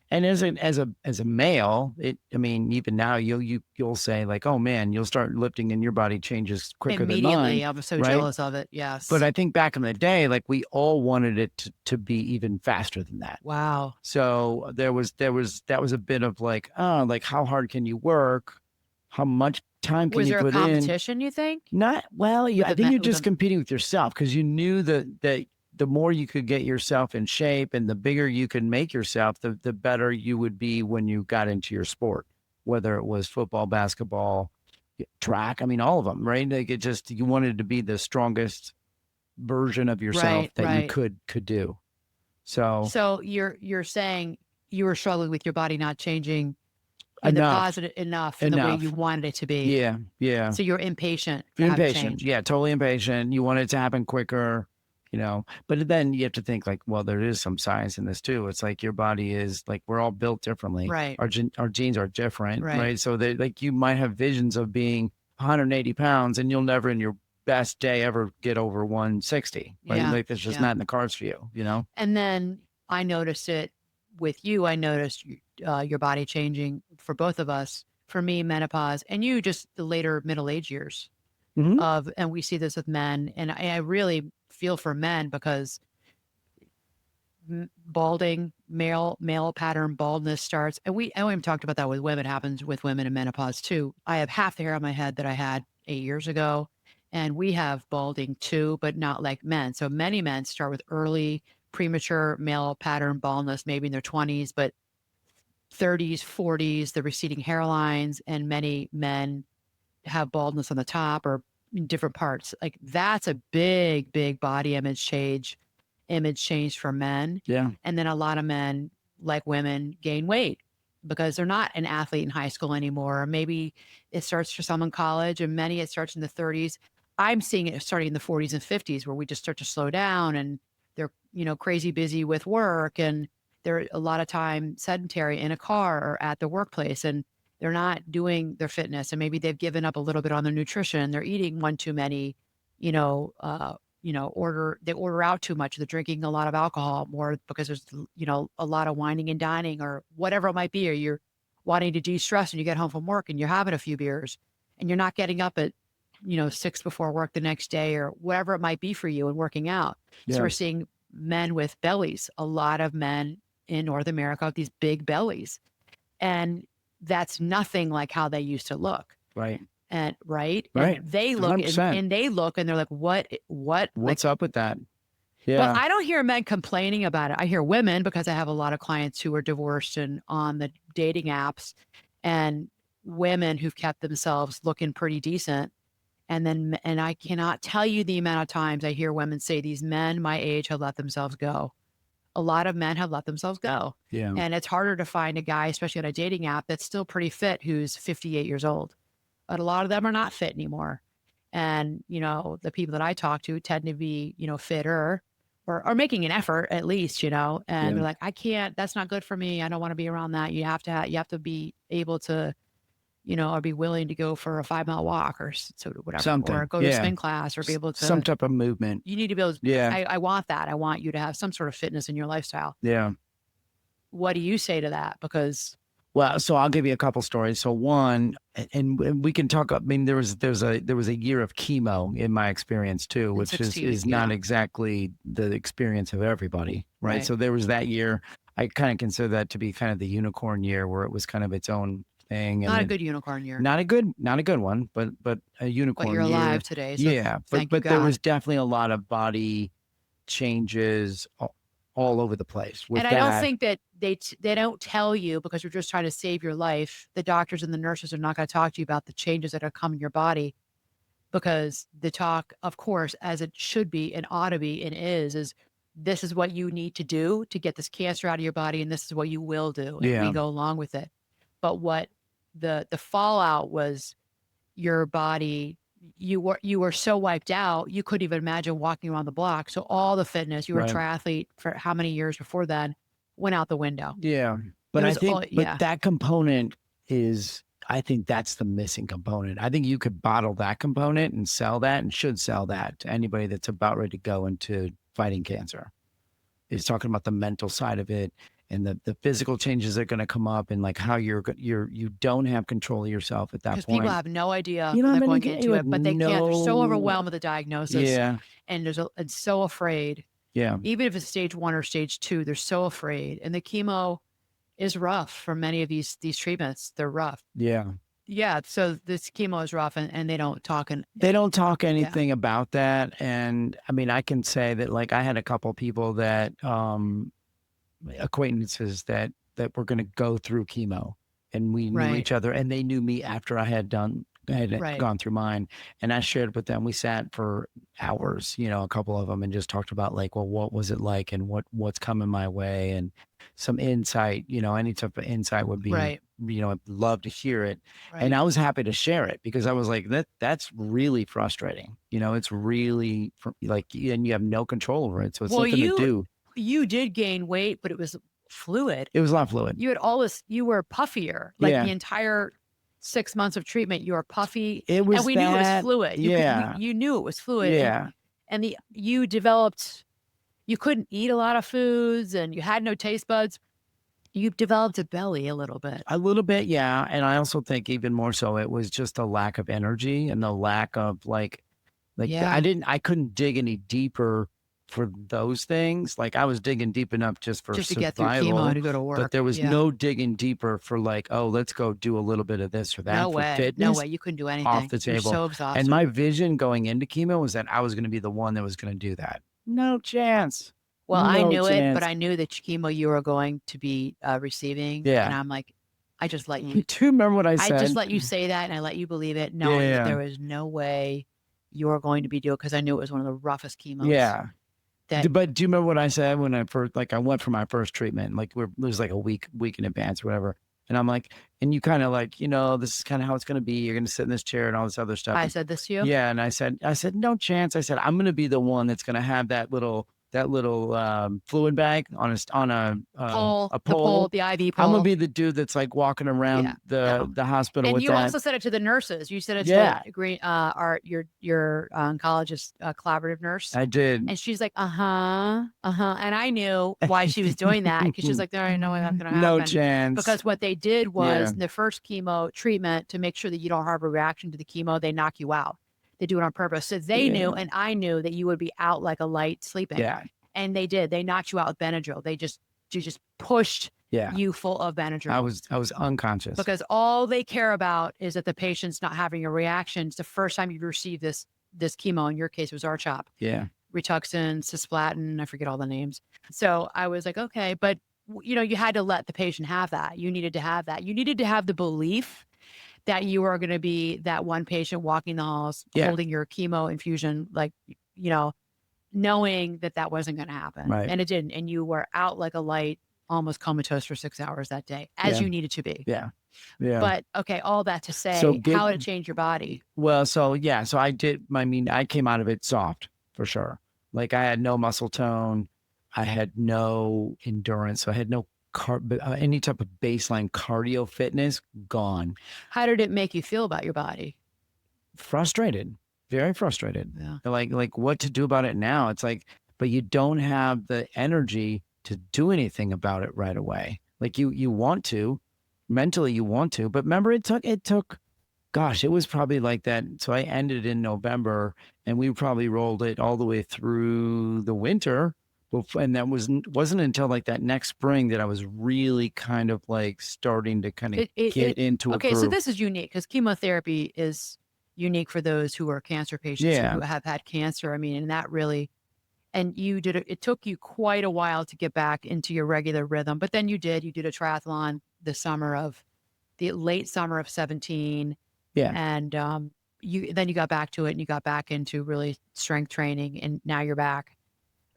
And as a male, I mean, even now you'll say like, oh man, you'll start lifting and your body changes quicker than Immediately. mine. I'm so right? jealous of it. Yes. But I think back in the day, like we all wanted it to be even faster than that. wow. So that was a bit of like, oh, like how hard can you work? How much time can Was you there a put in? competition, you think? Not well. I the think you're with just the- competing with yourself, because you knew that the more you could get yourself in shape and the bigger you could make yourself, the better you would be when you got into your sport, whether it was football, basketball, track. I mean, all of them, right? Like you wanted to be the strongest version of yourself Right, that you right. could do. So So you're saying you were struggling with your body not changing in the enough. positive enough in the way Enough. you wanted it to be. Yeah. Yeah. So you're impatient. to You're have it impatient. change. Yeah, totally impatient. You want it to happen quicker, but then you have to think like, well, there is some science in this too. It's like your body is like, we're all built differently. Right. Our genes are different. Right. Right. So they like, you might have visions of being 180 pounds, and you'll never in your best day ever get over 160. Right. Yeah, Like that's just yeah. not in the cards for you, And then I noticed it with you. I noticed your body changing for both of us. For me, menopause, and you just the later middle age years Mhm. and we see this with men. And I really feel for men because balding, male pattern baldness starts. And we even talked about that with women, happens with women in menopause too. I have half the hair on my head that I had 8 years ago. And we have balding too, but not like men. So many men start with early premature male pattern baldness, maybe in their 20s, but 30s, 40s, the receding hairlines, and many men have baldness on the top or in different parts. Like that's a big, big body image change for men. Yeah. And then a lot of men, like women, gain weight because they're not an athlete in high school anymore. Or maybe it starts for some in college, and many it starts in the 30s. I'm seeing it starting in the 40s and 50s where we just start to slow down and they're, crazy busy with work, and they're a lot of time sedentary in a car or at the workplace, and they're not doing their fitness, and maybe they've given up a little bit on their nutrition. They're eating one too many, they order out too much. They're drinking a lot of alcohol more because there's, a lot of whining and dining or whatever it might be, or you're wanting to de-stress and you get home from work and you're having a few beers and you're not getting up at, 6 before work the next day or whatever it might be for you and working out. So Yeah. we're seeing men with bellies, a lot of men in North America with these big bellies. And that's nothing like how they used to look. Right. And right. Right. And they look 100%. and they look and they're like, what, like, What's up with that? but Yeah. I don't hear men complaining about it. I hear women because I have a lot of clients who are divorced and on the dating apps, and women who've kept themselves looking pretty decent. And I cannot tell you the amount of times I hear women say these men my age have let themselves go. A lot of men have let themselves go. Yeah. And it's harder to find a guy, especially on a dating app, that's still pretty fit who's 58 years old. But a lot of them are not fit anymore. And, the people that I talk to tend to be, fitter or making an effort at least, and Yeah. they're like, I can't, that's not good for me. I don't want to be around that. You have to be able to, or be willing to go for a 5-mile walk or so whatever, Something. or go to Yeah. spin class or be able Some to, type of movement. you need to be able to, Yeah. I want that. I want you to have some sort of fitness in your lifestyle. Yeah. What do you say to that? Because Well, so I'll give you a couple stories. So one, and we can talk. I mean, there was a year of chemo in my experience too, in which 16, is not exactly the experience of everybody, right? Right. So there was that year. I kind of consider that to be kind of the unicorn year, where it was kind of its own thing, Not a and good unicorn year, not a good one, but a but unicorn you're year. alive today. So Yeah, thank you, but there God. was definitely a lot of body changes all over the place with And I don't that. think that they don't tell you because you're just trying to save your life. The doctors and the nurses are not going to talk to you about the changes that are coming in your body, because the talk, of course, as it should be and ought to be and is this is what you need to do to get this cancer out of your body, and this is what you will do, and we Yeah, go along with it. But what the fallout was, your body, you were so wiped out, you couldn't even imagine walking around the block. So all the fitness, you were a right. triathlete for how many years before then, went out the window. Yeah. It But I was think, all, but yeah. that component is, I think that's the missing component. I think you could bottle that component and sell that, and should sell that to anybody that's about ready to go into fighting cancer. Is talking about the mental side of it, and the physical changes that are going to come up, and like how you don't have control of yourself at that Because people point. have no idea You don't when they're have any, going into you have it, but they can't. They're so no, overwhelmed with the diagnosis, yeah, and and so afraid. yeah, Even if it's stage 1 or stage 2, they're so afraid. And the chemo is rough for many of these treatments. They're rough. yeah. Yeah. So this chemo is rough, and they don't talk. And They don't talk yeah, anything about that. And I mean, I can say that like I had a couple people that acquaintances that were going to go through chemo, and we knew right, each other, and they knew me after I had right, gone through mine, and I shared with them. We sat for hours, a couple of them, and just talked about like, well, what was it like, and what's coming my way, and some insight. Any type of insight would be, right, I'd love to hear it. And right. I was happy to share it, because I was like, that's really frustrating. It's really like, and you have no control over it, so it's Well, nothing to do. you did gain weight, but it was fluid. It was a lot fluid. You had all this. You were puffier. Like Yeah. the entire 6 months of treatment, you were puffy, It and was we knew it was that. fluid. Yeah. You knew it was fluid, Yeah. and you developed. You couldn't eat a lot of foods, and you had no taste buds. You developed a belly a little bit. A little bit, yeah. And I also think even more so, it was just a lack of energy, and the lack of like Yeah. I couldn't dig any deeper for those things. Like I was digging deep enough just for Just to get through chemo and survival, to go to but work. there was Yeah. no digging deeper for like, oh, let's go do a little bit of this or No that for way. No fitness. way. You couldn't do Off anything. the You're table. so And exhausted. my vision going into chemo was that I was going to be the one that was going to do that. No chance. Well, I No knew it, but chance. I knew the chemo you were going to be receiving. And Yeah. I'm like, I just let Do you, you remember what I I just said? let you say that and I let you believe it, knowing that Yeah. there was no way you were going to be doing, because I knew it was one of the roughest chemos Yeah. that But do you remember what I said when I first, like, I went for my first treatment? Like, it was like a week in advance or whatever. And I'm like, and you kind of like, this is kind of how it's going to be. You're going to sit in this chair and all this other stuff. I And said this to you. yeah, and I said, no chance. I said, I'm going to be the one that's going to have that little fluid bag on Pole, a the pole, pole. the IV I'm gonna pole. be the dude that's like walking Yeah. around No. the hospital And with you that. also said it to the nurses. You said it to Yeah, the green, your oncologist collaborative nurse. I did. And she's like, uh-huh, uh-huh. And I knew why she was doing that, because she's like, there ain't no way that's going to No happen. chance. Because what they did Yeah, was the first chemo treatment, to make sure that you don't harbor a reaction to the chemo, they knock you out. They do it on purpose. So they knew, yeah, and I knew, that you would be out like a light sleeping. yeah, And they did. They knocked you out with Benadryl. You just pushed yeah. you full of Benadryl, I was unconscious. because all they care about is that the patient's not having a reaction. It's the first time you've received this chemo. In your case, it was R-CHOP, Yeah, Rituxan, cisplatin. I forget all the names. So I was like, okay, but you had to let the patient have that. You needed to have that. You needed to have the belief that you are going to be that one patient walking the halls, yeah, holding your chemo infusion, like, you know, knowing that that wasn't going to happen. right. And it didn't. And you were out like a light, almost comatose for 6 hours that day, as Yeah, you needed to be. yeah, yeah. But okay, all that to So say, get how did it change your body? well. So yeah. So I did. I mean, I came out of it soft for sure. Like I had no muscle tone. I had no endurance. So I had no any type of baseline cardio fitness gone. How did it make you feel about your body? Frustrated, very frustrated. Yeah. Like what to do about it now? It's like, but you don't have the energy to do anything about it right away. Like you want to, mentally you want to, but remember it took, gosh, it was probably like that. So I ended in November and we probably rolled it all the way through the winter. And that wasn't until like that next spring that I was really kind of like starting to kind of get into a Okay, so groove. this is unique, because chemotherapy is unique for those who are cancer patients or Yeah. who have had cancer. I mean, and that really, and you did it. It took you quite a while to get back into your regular rhythm, but then you did a triathlon the late summer of 17. Yeah. And you got back to it, and you got back into really strength training, and now you're back.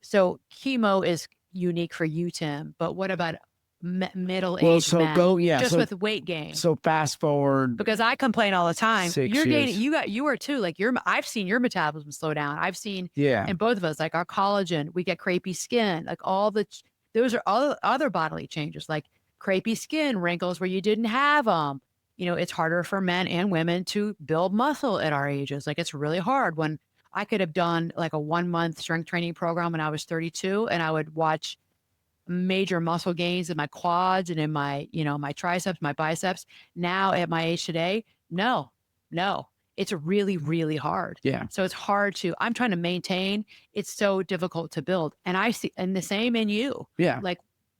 So chemo is unique for you, Tim, but what about Well, middle-aged so men just so with weight gain? so fast forward Because I complain all the time. 6 You're gaining, years. you are too. Like I've seen your metabolism slow down. I've seen, Yeah. and both of us, like our collagen, we get crepey skin, like those are all other bodily changes, like crepey skin, wrinkles where you didn't have them. It's harder for men and women to build muscle at our ages. Like it's really hard. When I could have done like a 1 month strength training program when I was 32, and I would watch major muscle gains in my quads and in my triceps, my biceps. Now at my age today, no, no, it's really, really hard. Yeah. So it's hard I'm trying to maintain. It's so difficult to build. And I see, and the same in you, Yeah. like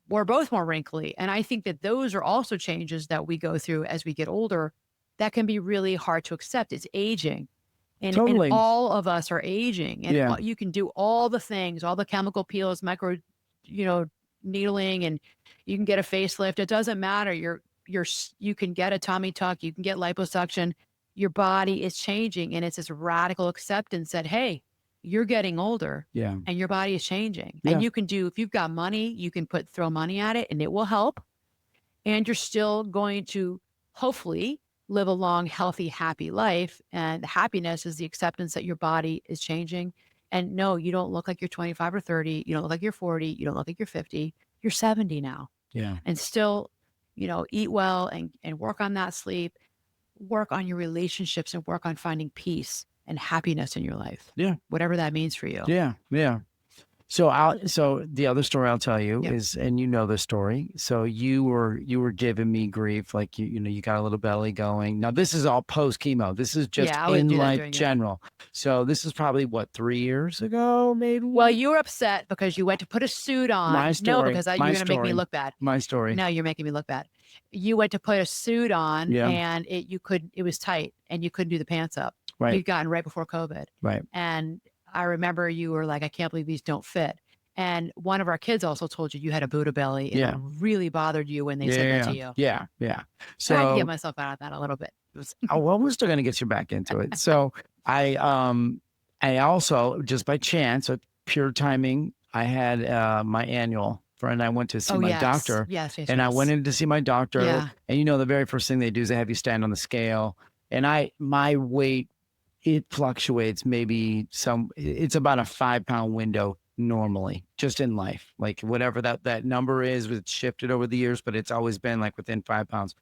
we're both more wrinkly. And I think that those are also changes that we go through as we get older that can be really hard to accept. It's aging. And Totally. all of us are aging, and Yeah. you can do all the things, all the chemical peels, micro, needling, and you can get a facelift. It doesn't matter. You can get a tummy tuck, you can get liposuction. Your body is changing, and it's this radical acceptance that, hey, you're getting older Yeah. and your body is changing. Yeah. And you can if you've got money, you can throw money at it and it will help. And you're still going to hopefully live a long, healthy, happy life. And happiness is the acceptance that your body is changing. And no, you don't look like you're 25 or 30. You don't look like you're 40. You don't look like you're 50. You're 70 now. Yeah. And still, eat well and work on that sleep, work on your relationships, and work on finding peace and happiness in your life. Yeah. Whatever that means for you. Yeah. Yeah. So the other story I'll tell you Yep. is, and you know the story. So you were giving me grief, like you got a little belly going. Now this is all post chemo. This is just Yeah, I wouldn't in do that life during it. general. So this is probably what, 3 years ago, Well, maybe. you were upset because you went to put a suit My on. No, story, because you're my going to make me story, look bad. my story. No, you're making me look bad. You went to put a suit on Yeah, and it was tight and you couldn't do the pants up. right, You'd gotten right before COVID. right. And I remember you were like, I can't believe these don't fit. And one of our kids also told you you had a Buddha belly and it Yeah, really bothered you when they said that yeah, to you. yeah, yeah. So I had to get So myself out of that a little bit. It was, well, we're still gonna get you back into it. So I um I also, just by chance, pure timing, I had my annual friend. I went to see oh, my yes. doctor, Yes, yes, and I went yes. in to see my doctor, Yeah. and the very first thing they do is they have you stand on the scale. And my weight, it fluctuates, maybe it's about a 5 pound window normally, just in life. Like whatever that number is, it's shifted over the years, but it's always been like within 5 pounds.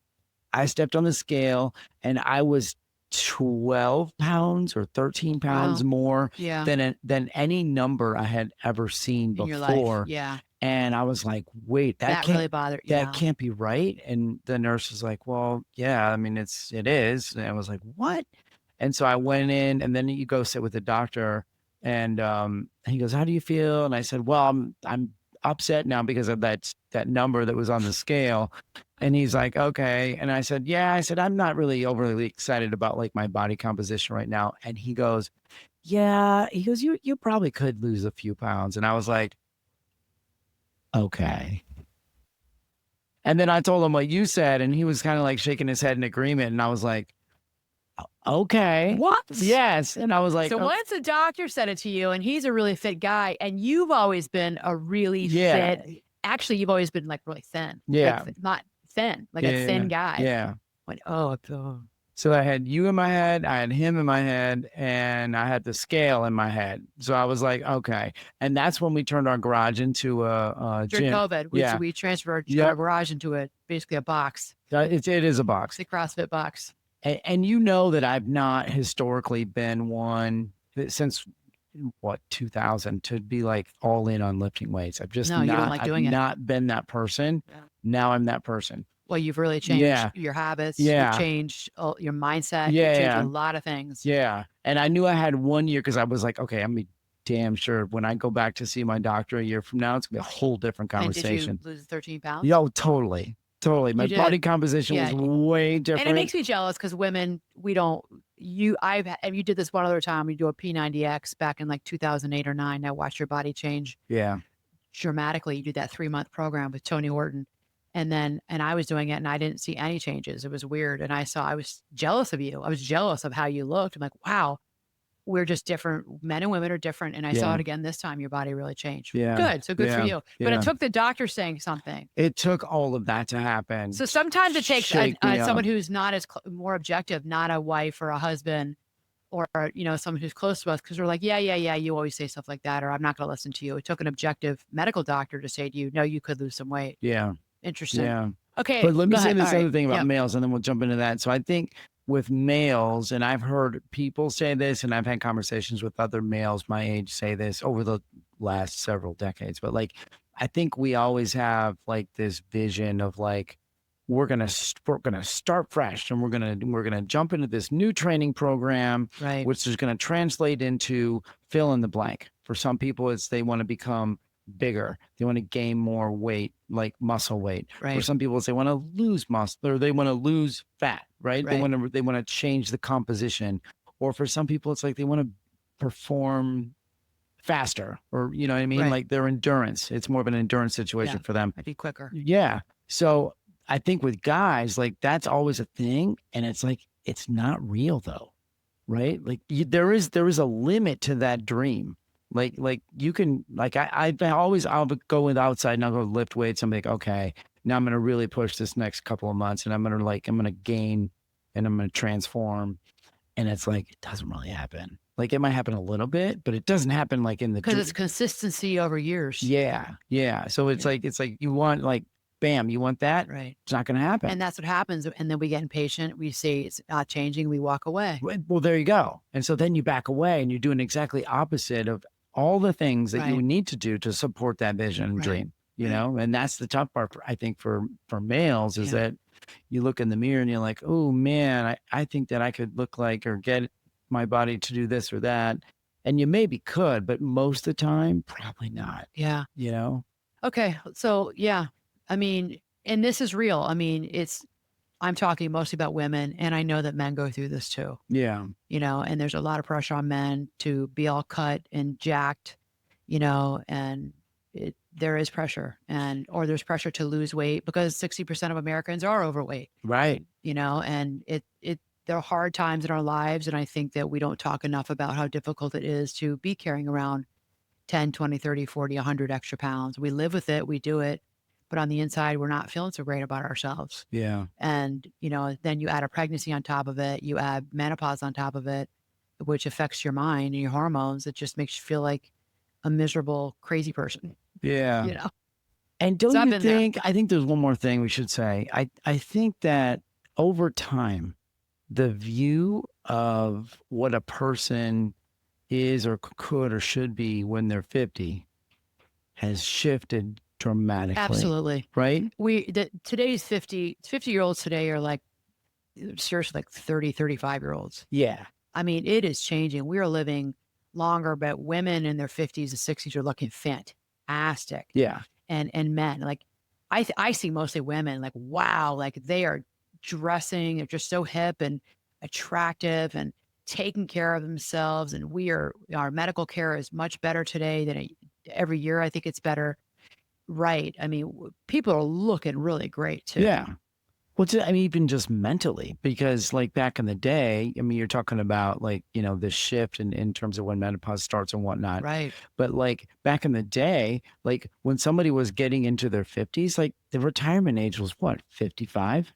I stepped on the scale and I was 12 pounds or 13 pounds Wow. more Yeah. than any number I had ever seen In your life. before. Yeah. And I was like, wait, That really bothered. that Yeah. can't be right. And the nurse was like, well, yeah, I mean, it is. And I was like, what? And so I went in, and then you go sit with the doctor, and he goes, how do you feel? And I said, well, I'm upset now because of that number that was on the scale. And he's like, okay. And I said, yeah, I said, I'm not really overly excited about like my body composition right now. And he goes, yeah, he goes, you probably could lose a few pounds. And I was like, okay. And then I told him what you said, and he was kind of like shaking his head in agreement. And I was like, okay. What? Yes. And I was like, So oh, once the doctor said it to you, and he's a really fit guy, and you've always been a really yeah, fit. Actually, you've always been like really thin, like yeah, not thin, like a yeah, thin guy. yeah. Went, oh, oh, So I had you in my head, I had him in my head, and I had the scale in my head. So I was like, okay. And that's when we turned our garage into a during gym. COVID, Yeah. we transferred our Yep. garage into basically a box, It is a it's box. a CrossFit box. And you know that I've not historically been one since what, 2000, to be like all in on lifting weights. No, you don't like I've doing it. not been that person. Yeah. Now I'm that person. Well, you've really changed Yeah. your habits. You've Yeah. changed your mindset. You've changed Yeah. a lot of things. Yeah. And I knew I had 1 year because I was like, okay, I'm gonna be damn sure when I go back to see my doctor a year from now, it's gonna be a whole different And did you conversation. lose 13 pounds? Yo, totally. Totally. My You body did. composition Yeah. was way And it different. makes me jealous because women, we don't, and you did this one other time, you do a P90X back in like 2008 or 9. I watched your body change Yeah. dramatically. You did that 3-month program with Tony Horton. And I was doing it and I didn't see any changes. It was weird. And I was jealous of you. I was jealous of how you looked. I'm like, wow, we're just different. Men and women are different. And I saw Yeah. it again this time. Your body really changed. Yeah. Good. So good for Yeah. you. But Yeah. it took the doctor saying something. It took all of that to happen. So sometimes it takes Shake me someone up. who's not as more objective, not a wife or a husband, or someone who's close to us, because we're like, yeah, you always say stuff like that, or I'm not going to listen to you. It took an objective medical doctor to say to you, no, you could lose some weight. Yeah. Interesting. Yeah. Okay, But let me go say ahead. this All other right. thing about Yep. males, and then we'll jump into that. So I think with males, and I've heard people say this, and I've had conversations with other males my age say this over the last several decades, but like, I think we always have like this vision of like, we're gonna start fresh, and we're gonna jump into this new training program, Right. which is gonna translate into fill in the blank. For some people, it's they want to become bigger, they want to gain more weight, like muscle weight. For Right. some people, it's they want to lose muscle, or they want to lose fat, right? Right. They want to change the composition. Or for some people, it's like they want to perform faster, or you know what I mean? Right. Like their endurance. It's more of an endurance situation Yeah. for them. I'd be quicker. Yeah. So I think with guys, like that's always a thing. And it's like, it's not real though. Right. Like there is a limit to that dream. Like you can, like I'll go with outside and I'll go lift weights. I'm like, okay, now I'm going to really push this next couple of months, and I'm going to gain, and I'm going to transform. And it's like, it doesn't really happen. Like it might happen a little bit, but it doesn't happen like in the Because it's consistency over years. Yeah. Yeah. So it's like you want like, bam, you want that. Right. It's not going to happen. And that's what happens. And then we get impatient. We say it's not changing. We walk away. Well, there you go. And so then you back away and you're doing exactly opposite of all the things that you Right. would need to do to support that vision and Right. dream, you Right. know? And that's the tough part, I think, for males is Yeah. that you look in the mirror and you're like, oh man, I think that I could look like or get my body to do this or that. And you maybe could, but most of the time, probably not, Yeah. you know? Okay. So, yeah. I mean, and this is real. I mean, I'm talking mostly about women, and I know that men go through this too, Yeah. and there's a lot of pressure on men to be all cut and jacked, and there is pressure or there's pressure to lose weight because 60% of Americans are overweight, Right. and there are hard times in our lives. And I think that we don't talk enough about how difficult it is to be carrying around 10, 20, 30, 40, 100 extra pounds. We live with it, we do it, but on the inside, we're not feeling so great about ourselves. Yeah. And, then you add a pregnancy on top of it, you add menopause on top of it, which affects your mind and your hormones. It just makes you feel like a miserable, crazy person, Yeah. you know? And So don't I've you been there. think, I think there's one more thing we should say. I think that over time, the view of what a person is or could or should be when they're 50 has shifted dramatically, Absolutely. right? Today's 50-year-olds today are like, seriously, like 30, 35-year-olds. Yeah. I mean, it is changing. We are living longer, but women in their 50s and 60s are looking fantastic. Yeah. And men, like I see mostly women, like, wow, like they are dressing, they're just so hip and attractive and taking care of themselves. And our medical care is much better today than every year. I think it's better. Right. I mean, people are looking really great too. Yeah. Well, I mean, even just mentally, because like back in the day, I mean, you're talking about like, the shift in terms of when menopause starts and whatnot. Right. But like back in the day, like when somebody was getting into their 50s, like the retirement age was what, 55?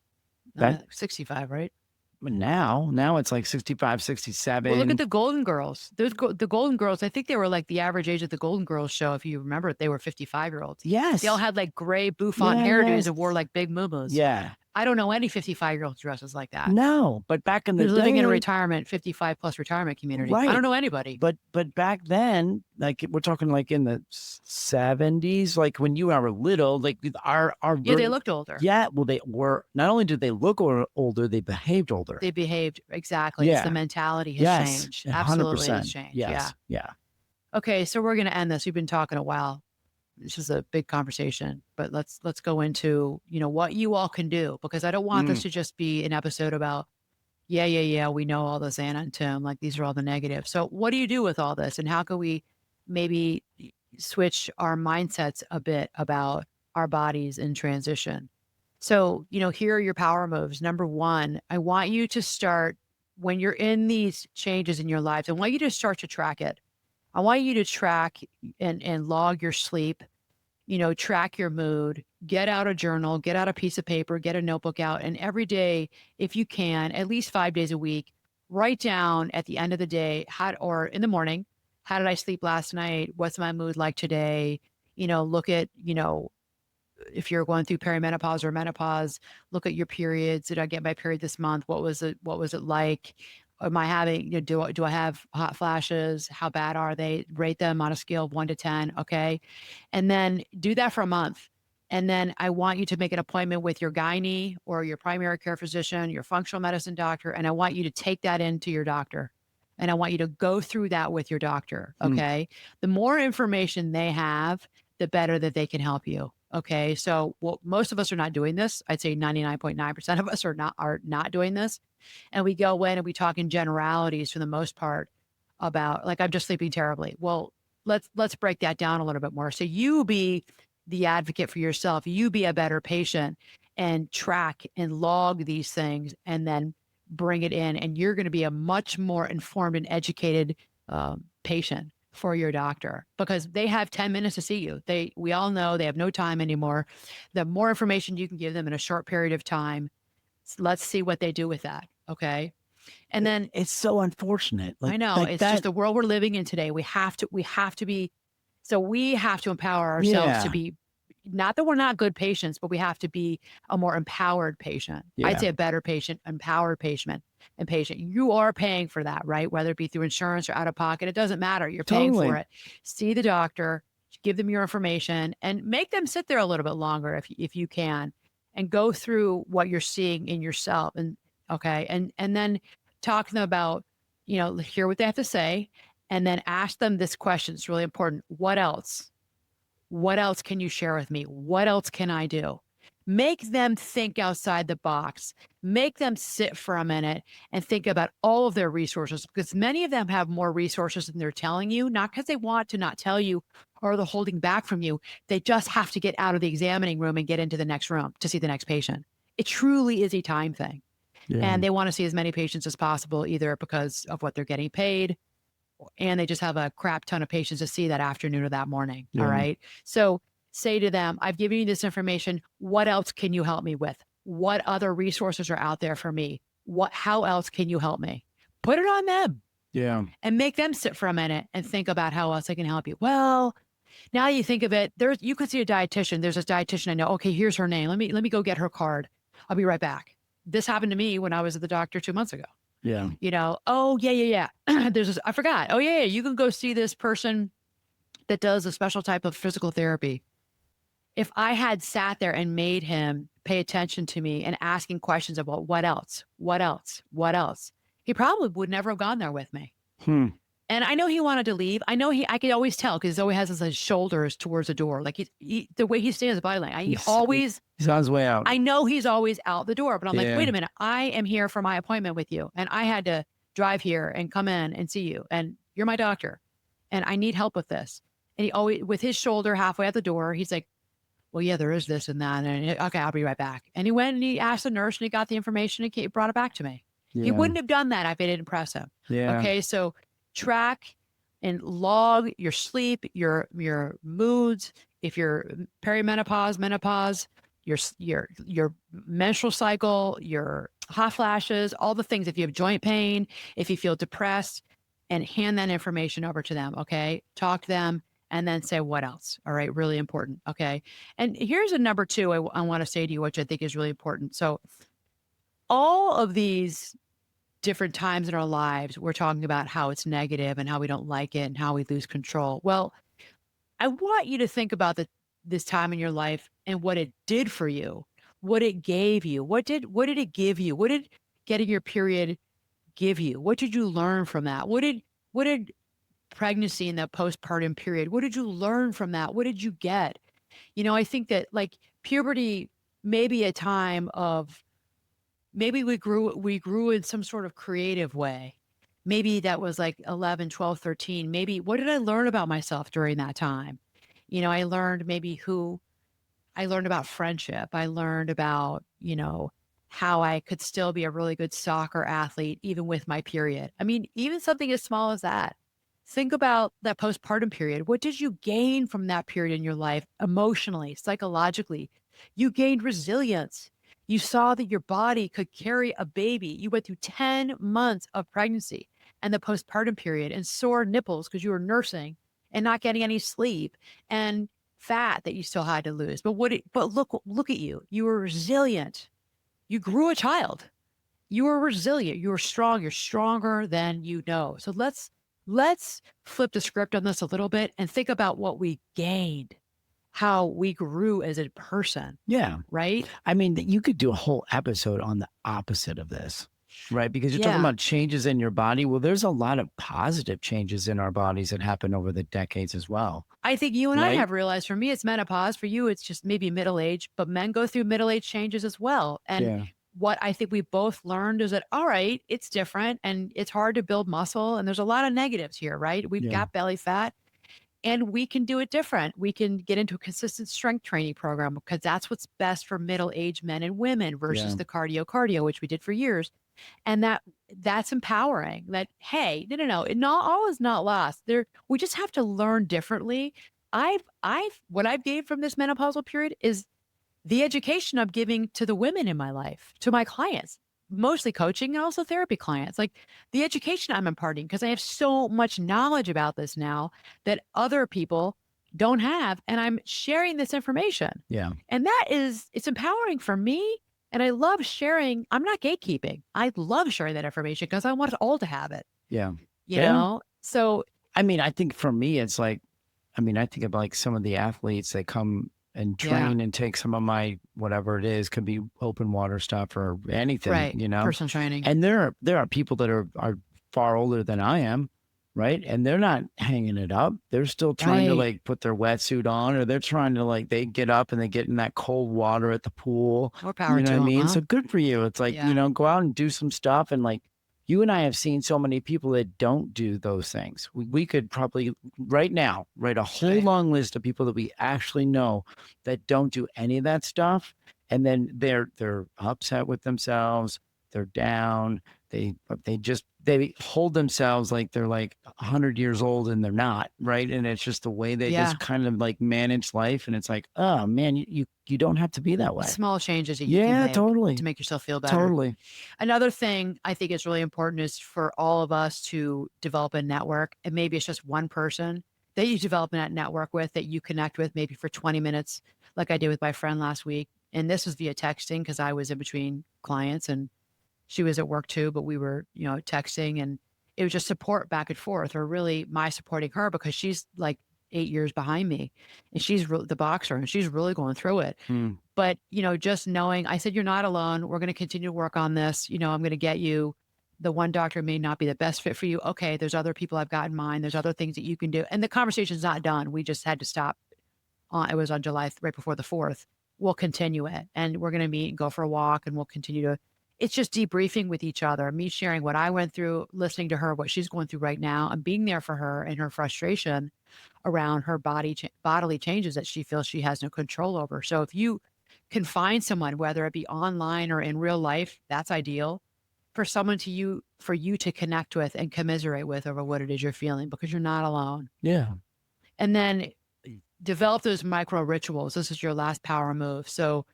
That 65, right? but now it's like 65, Well, look at 67. the Golden Girls. The Golden Girls, I think they were like the average age of the Golden Girls show. If you remember, they were 55-year-olds. They all Yes. had like gray bouffant hairdos Yes. and wore like big muumuus. Yeah. I don't know any 55-year-old dresses like that. No, but back in the Who's living in a day, 55 plus retirement community. I don't right. know anybody. But back then, like we're talking like in the 70s, like when you were little, like Yeah, they looked older. yeah, well they were not only did they look older, they behaved older. They behaved exactly. It's the Yeah. mentality has Yes. changed. Absolutely has 100%. changed. Yeah. Yes. Yeah. Okay, so we're gonna end this. We've been talking a while. This is a big conversation, but let's go into, what you all can do, because I don't want this Mm, to just be an episode about, yeah, yeah, yeah, we know all this, Anna and Tim, like these are all the negatives. So what do you do with all this? And how can we maybe switch our mindsets a bit about our bodies in transition? So, here are your power moves. Number one, I want you to start when you're in these changes in your lives, I want you to start to track it. I want you to track and log your sleep, track your mood, get out a journal, get out a piece of paper, get a notebook out. And every day, if you can, at least 5 days a week, write down at the end of the day, or in the morning, how did I sleep last night? What's my mood like today? Look at, if you're going through perimenopause or menopause, look at your periods. Did I get my period this month? What was it? What was it like? Am I having, do I have hot flashes? How bad are they? Rate them on a scale of 1 to 10. Okay. And then do that for a month. And then I want you to make an appointment with your gynae or your primary care physician, your functional medicine doctor. And I want you to take that into your doctor. And I want you to go through that with your doctor. mm, Okay. The more information they have, the better that they can help you. Okay. So most of us are not doing this. I'd say 99.9% of us are not doing this. And we go in and we talk in generalities for the most part about, like, I'm just sleeping terribly. Well, let's break that down a little bit more. So you be the advocate for yourself. You be a better patient and track and log these things and then bring it in. And you're going to be a much more informed and educated patient for your doctor, because they have 10 minutes to see you. We all know they have no time anymore. The more information you can give them in a short period of time, let's see what they do with that. Okay. And then it's so unfortunate. I know Like it's just that. the world we're living in today. We have to be, so we have to empower ourselves to Yeah. be not that we're not good patients, but we have to be a more empowered patient. I'd Yeah, say a better patient, empowered patient. You are paying for that, right? Whether it be through insurance or out of pocket, it doesn't matter. You're paying for totally. it. See the doctor, give them your information, and make them sit there a little bit longer if you can, and go through what you're seeing in yourself. And okay, and then talk to them about, hear what they have to say, and then ask them this question. It's really important. What else? What else can you share with me? What else can I do? Make them think outside the box. Make them sit for a minute and think about all of their resources, because many of them have more resources than they're telling you, not because they want to not tell you or they're holding back from you. They just have to get out of the examining room and get into the next room to see the next patient. It truly is a time thing. Yeah, And they want to see as many patients as possible, either because of what they're getting paid, and they just have a crap ton of patients to see that afternoon or that morning. All yeah, right. So say to them, I've given you this information. What else can you help me with? What other resources are out there for me? How else can you help me? Put it on them yeah. and make them sit for a minute and think about how else I can help you. Well, now you think of it, you could see a dietitian. There's this dietitian I know. Okay, here's her name. Let me go get her card. I'll be right back. This happened to me when I was at the doctor 2 months ago. Yeah. Oh, yeah, yeah, yeah. There's this, I forgot. Oh, yeah, yeah, you can go see this person that does a special type of physical therapy. If I had sat there and made him pay attention to me and asking questions about what else, what else, what else, he probably would never have gone there with me. Hmm. And I know he wanted to leave. I could always tell because he always has his shoulders towards the door. Like the way he stands body language. He's on his way out. I know he's always out the door, but I'm like, Yeah. wait a minute. I am here for my appointment with you. And I had to drive here and come in and see you. And you're my doctor. And I need help with this. And he always, with his shoulder halfway out the door, he's like, well, yeah, there is this and that. And okay, I'll be right back. And he went and he asked the nurse and he got the information and he brought it back to me. He Yeah. wouldn't have done that if it didn't press him. Yeah. Okay. So track and log your sleep, your moods, if you're perimenopause, menopause, your menstrual cycle, your hot flashes, all the things. If you have joint pain, if you feel depressed, and hand that information over to them. Okay. Talk to them and then say what else. All right. Really important. Okay. And here's a number two I want to say to you, which I think is really important. So all of these different times in our lives, we're talking about how it's negative and how we don't like it and how we lose control. Well, I want you to think about this time in your life and what it did for you, what it gave you. What did it give you? What did getting your period give you? What did you learn from that? What did pregnancy and that postpartum period, what did you learn from that? What did you get? I think that like puberty may be a time of, maybe we grew in some sort of creative way. Maybe that was like 11, 12, 13. Maybe what did I learn about myself during that time? I learned maybe who I learned about friendship. I learned about, how I could still be a really good soccer athlete even with my period. I mean, even something as small as that. Think about that postpartum period. What did you gain from that period in your life emotionally, psychologically? You gained resilience. You saw that your body could carry a baby. You went through 10 months of pregnancy and the postpartum period and sore nipples because you were nursing and not getting any sleep and fat that you still had to lose. But look at you. You were resilient. You grew a child. You were resilient. You were strong. You're stronger than you know. So let's flip the script on this a little bit and think about what we gained, how we grew as a person, Yeah. right? I mean, you could do a whole episode on the opposite of this, right? Because you're talking Yeah. about changes in your body. Well, there's a lot of positive changes in our bodies that happen over the decades as well, I think you and I right? have realized, for me, it's menopause. For you, it's just maybe middle age, but men go through middle age changes as well. And Yeah. what I think we both learned is that, all right, it's different and it's hard to build muscle. And there's a lot of negatives here, right? We've Yeah. got belly fat and we can do it different. We can get into a consistent strength training program because that's what's best for middle aged men and women versus Yeah. the cardio, which we did for years. And that's empowering that, hey, no, it not all is not lost. We just have to learn differently. What I've gained from this menopausal period is the education I'm giving to the women in my life, to my clients, mostly coaching and also therapy clients, like the education I'm imparting, because I have so much knowledge about this now that other people don't have, and I'm sharing this information. Yeah. And it's empowering for me. And I love sharing. I'm not gatekeeping. I love sharing that information because I want us all to have it, Yeah. you Yeah. know? So, I mean, I think for me, it's like, I mean, I think of like some of the athletes that come and yeah, train and take some of my whatever it is, could be open water stuff or anything, right. you know. Personal training. And there are people that are far older than I am, right? And they're not hanging it up. They're still trying to Right. like put their wetsuit on, or they're trying to like they get up and they get in that cold water at the pool. More power You know to what I them, mean? huh? So good for you. It's like, Yeah. go out and do some stuff. And like you and I have seen so many people that don't do those things. We could probably right now write a whole Right. long list of people that we actually know that don't do any of that stuff. And then they're upset with themselves. They're down. They hold themselves like they're like 100 years old and they're not, right? And it's just the way they Yeah. just kind of like manage life. And it's like, oh man, you don't have to be that way. Small changes that you can Yeah, make to totally. make yourself feel better. Totally. Another thing I think is really important is for all of us to develop a network. And maybe it's just one person that you develop that network with that you connect with maybe for 20 minutes, like I did with my friend last week. And this was via texting because I was in between clients and she was at work too, but we were, texting and it was just support back and forth, or really my supporting her because she's like 8 years behind me and she's the boxer and she's really going through it. Hmm. But, just knowing, I said, you're not alone. We're going to continue to work on this. I'm going to get you. The one doctor may not be the best fit for you. Okay, there's other people I've got in mind. There's other things that you can do. And the conversation's not done. We just had to stop. It was on July, right before the 4th. We'll continue it. And we're going to meet and go for a walk and we'll continue to, it's just debriefing with each other, me sharing what I went through, listening to her, what she's going through right now, and being there for her and her frustration around her bodily changes that she feels she has no control over. So if you can find someone, whether it be online or in real life, that's ideal for for you to connect with and commiserate with over what it is you're feeling because you're not alone. Yeah. And then develop those micro rituals. This is your last power move. So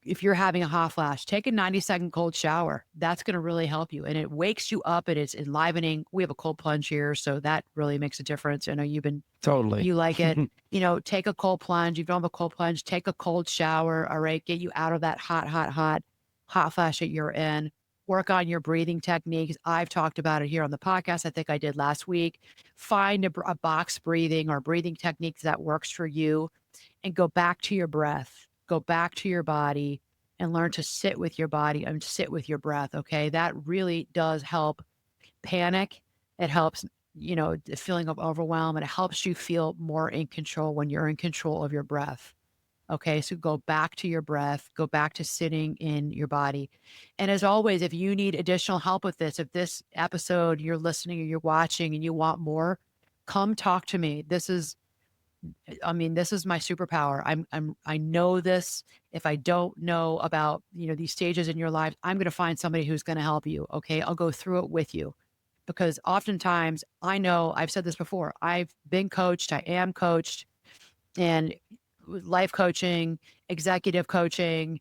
if you're having a hot flash, take a 90-second cold shower. That's going to really help you. And it wakes you up and it's enlivening. We have a cold plunge here, so that really makes a difference. I know Totally. you like it. Take a cold plunge. If you don't have a cold plunge, take a cold shower. All right. Get you out of that hot flash that you're in. Work on your breathing techniques. I've talked about it here on the podcast. I think I did last week. Find a box breathing or breathing techniques that works for you and go back to your breath. Go back to your body and learn to sit with your body and sit with your breath. Okay. That really does help panic. It helps, the feeling of overwhelm, and it helps you feel more in control when you're in control of your breath. Okay. So go back to your breath, go back to sitting in your body. And as always, if you need additional help with this, if this episode you're listening or you're watching and you want more, come talk to me. This is my superpower. I know this. If I don't know about, these stages in your life, I'm going to find somebody who's going to help you. Okay. I'll go through it with you because oftentimes I know I've said this before. I've been coached. I am coached, and life coaching, executive coaching,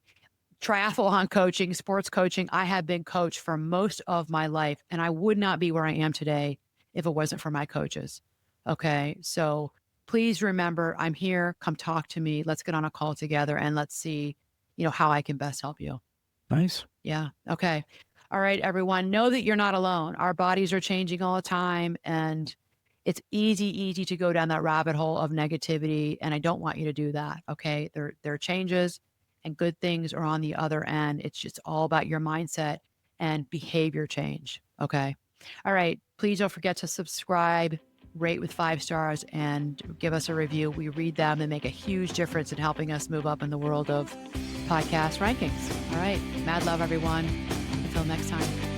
triathlon coaching, sports coaching. I have been coached for most of my life, and I would not be where I am today if it wasn't for my coaches. Okay. So please remember, I'm here. Come talk to me. Let's get on a call together and let's see, how I can best help you. Nice. Yeah. Okay. All right, everyone. Know that you're not alone. Our bodies are changing all the time, and it's easy to go down that rabbit hole of negativity. And I don't want you to do that. Okay. There are changes and good things are on the other end. It's just all about your mindset and behavior change. Okay. All right. Please don't forget to subscribe, rate with 5 stars, and give us a review. We read them and make a huge difference in helping us move up in the world of podcast rankings. All right. Mad love, everyone. Until next time.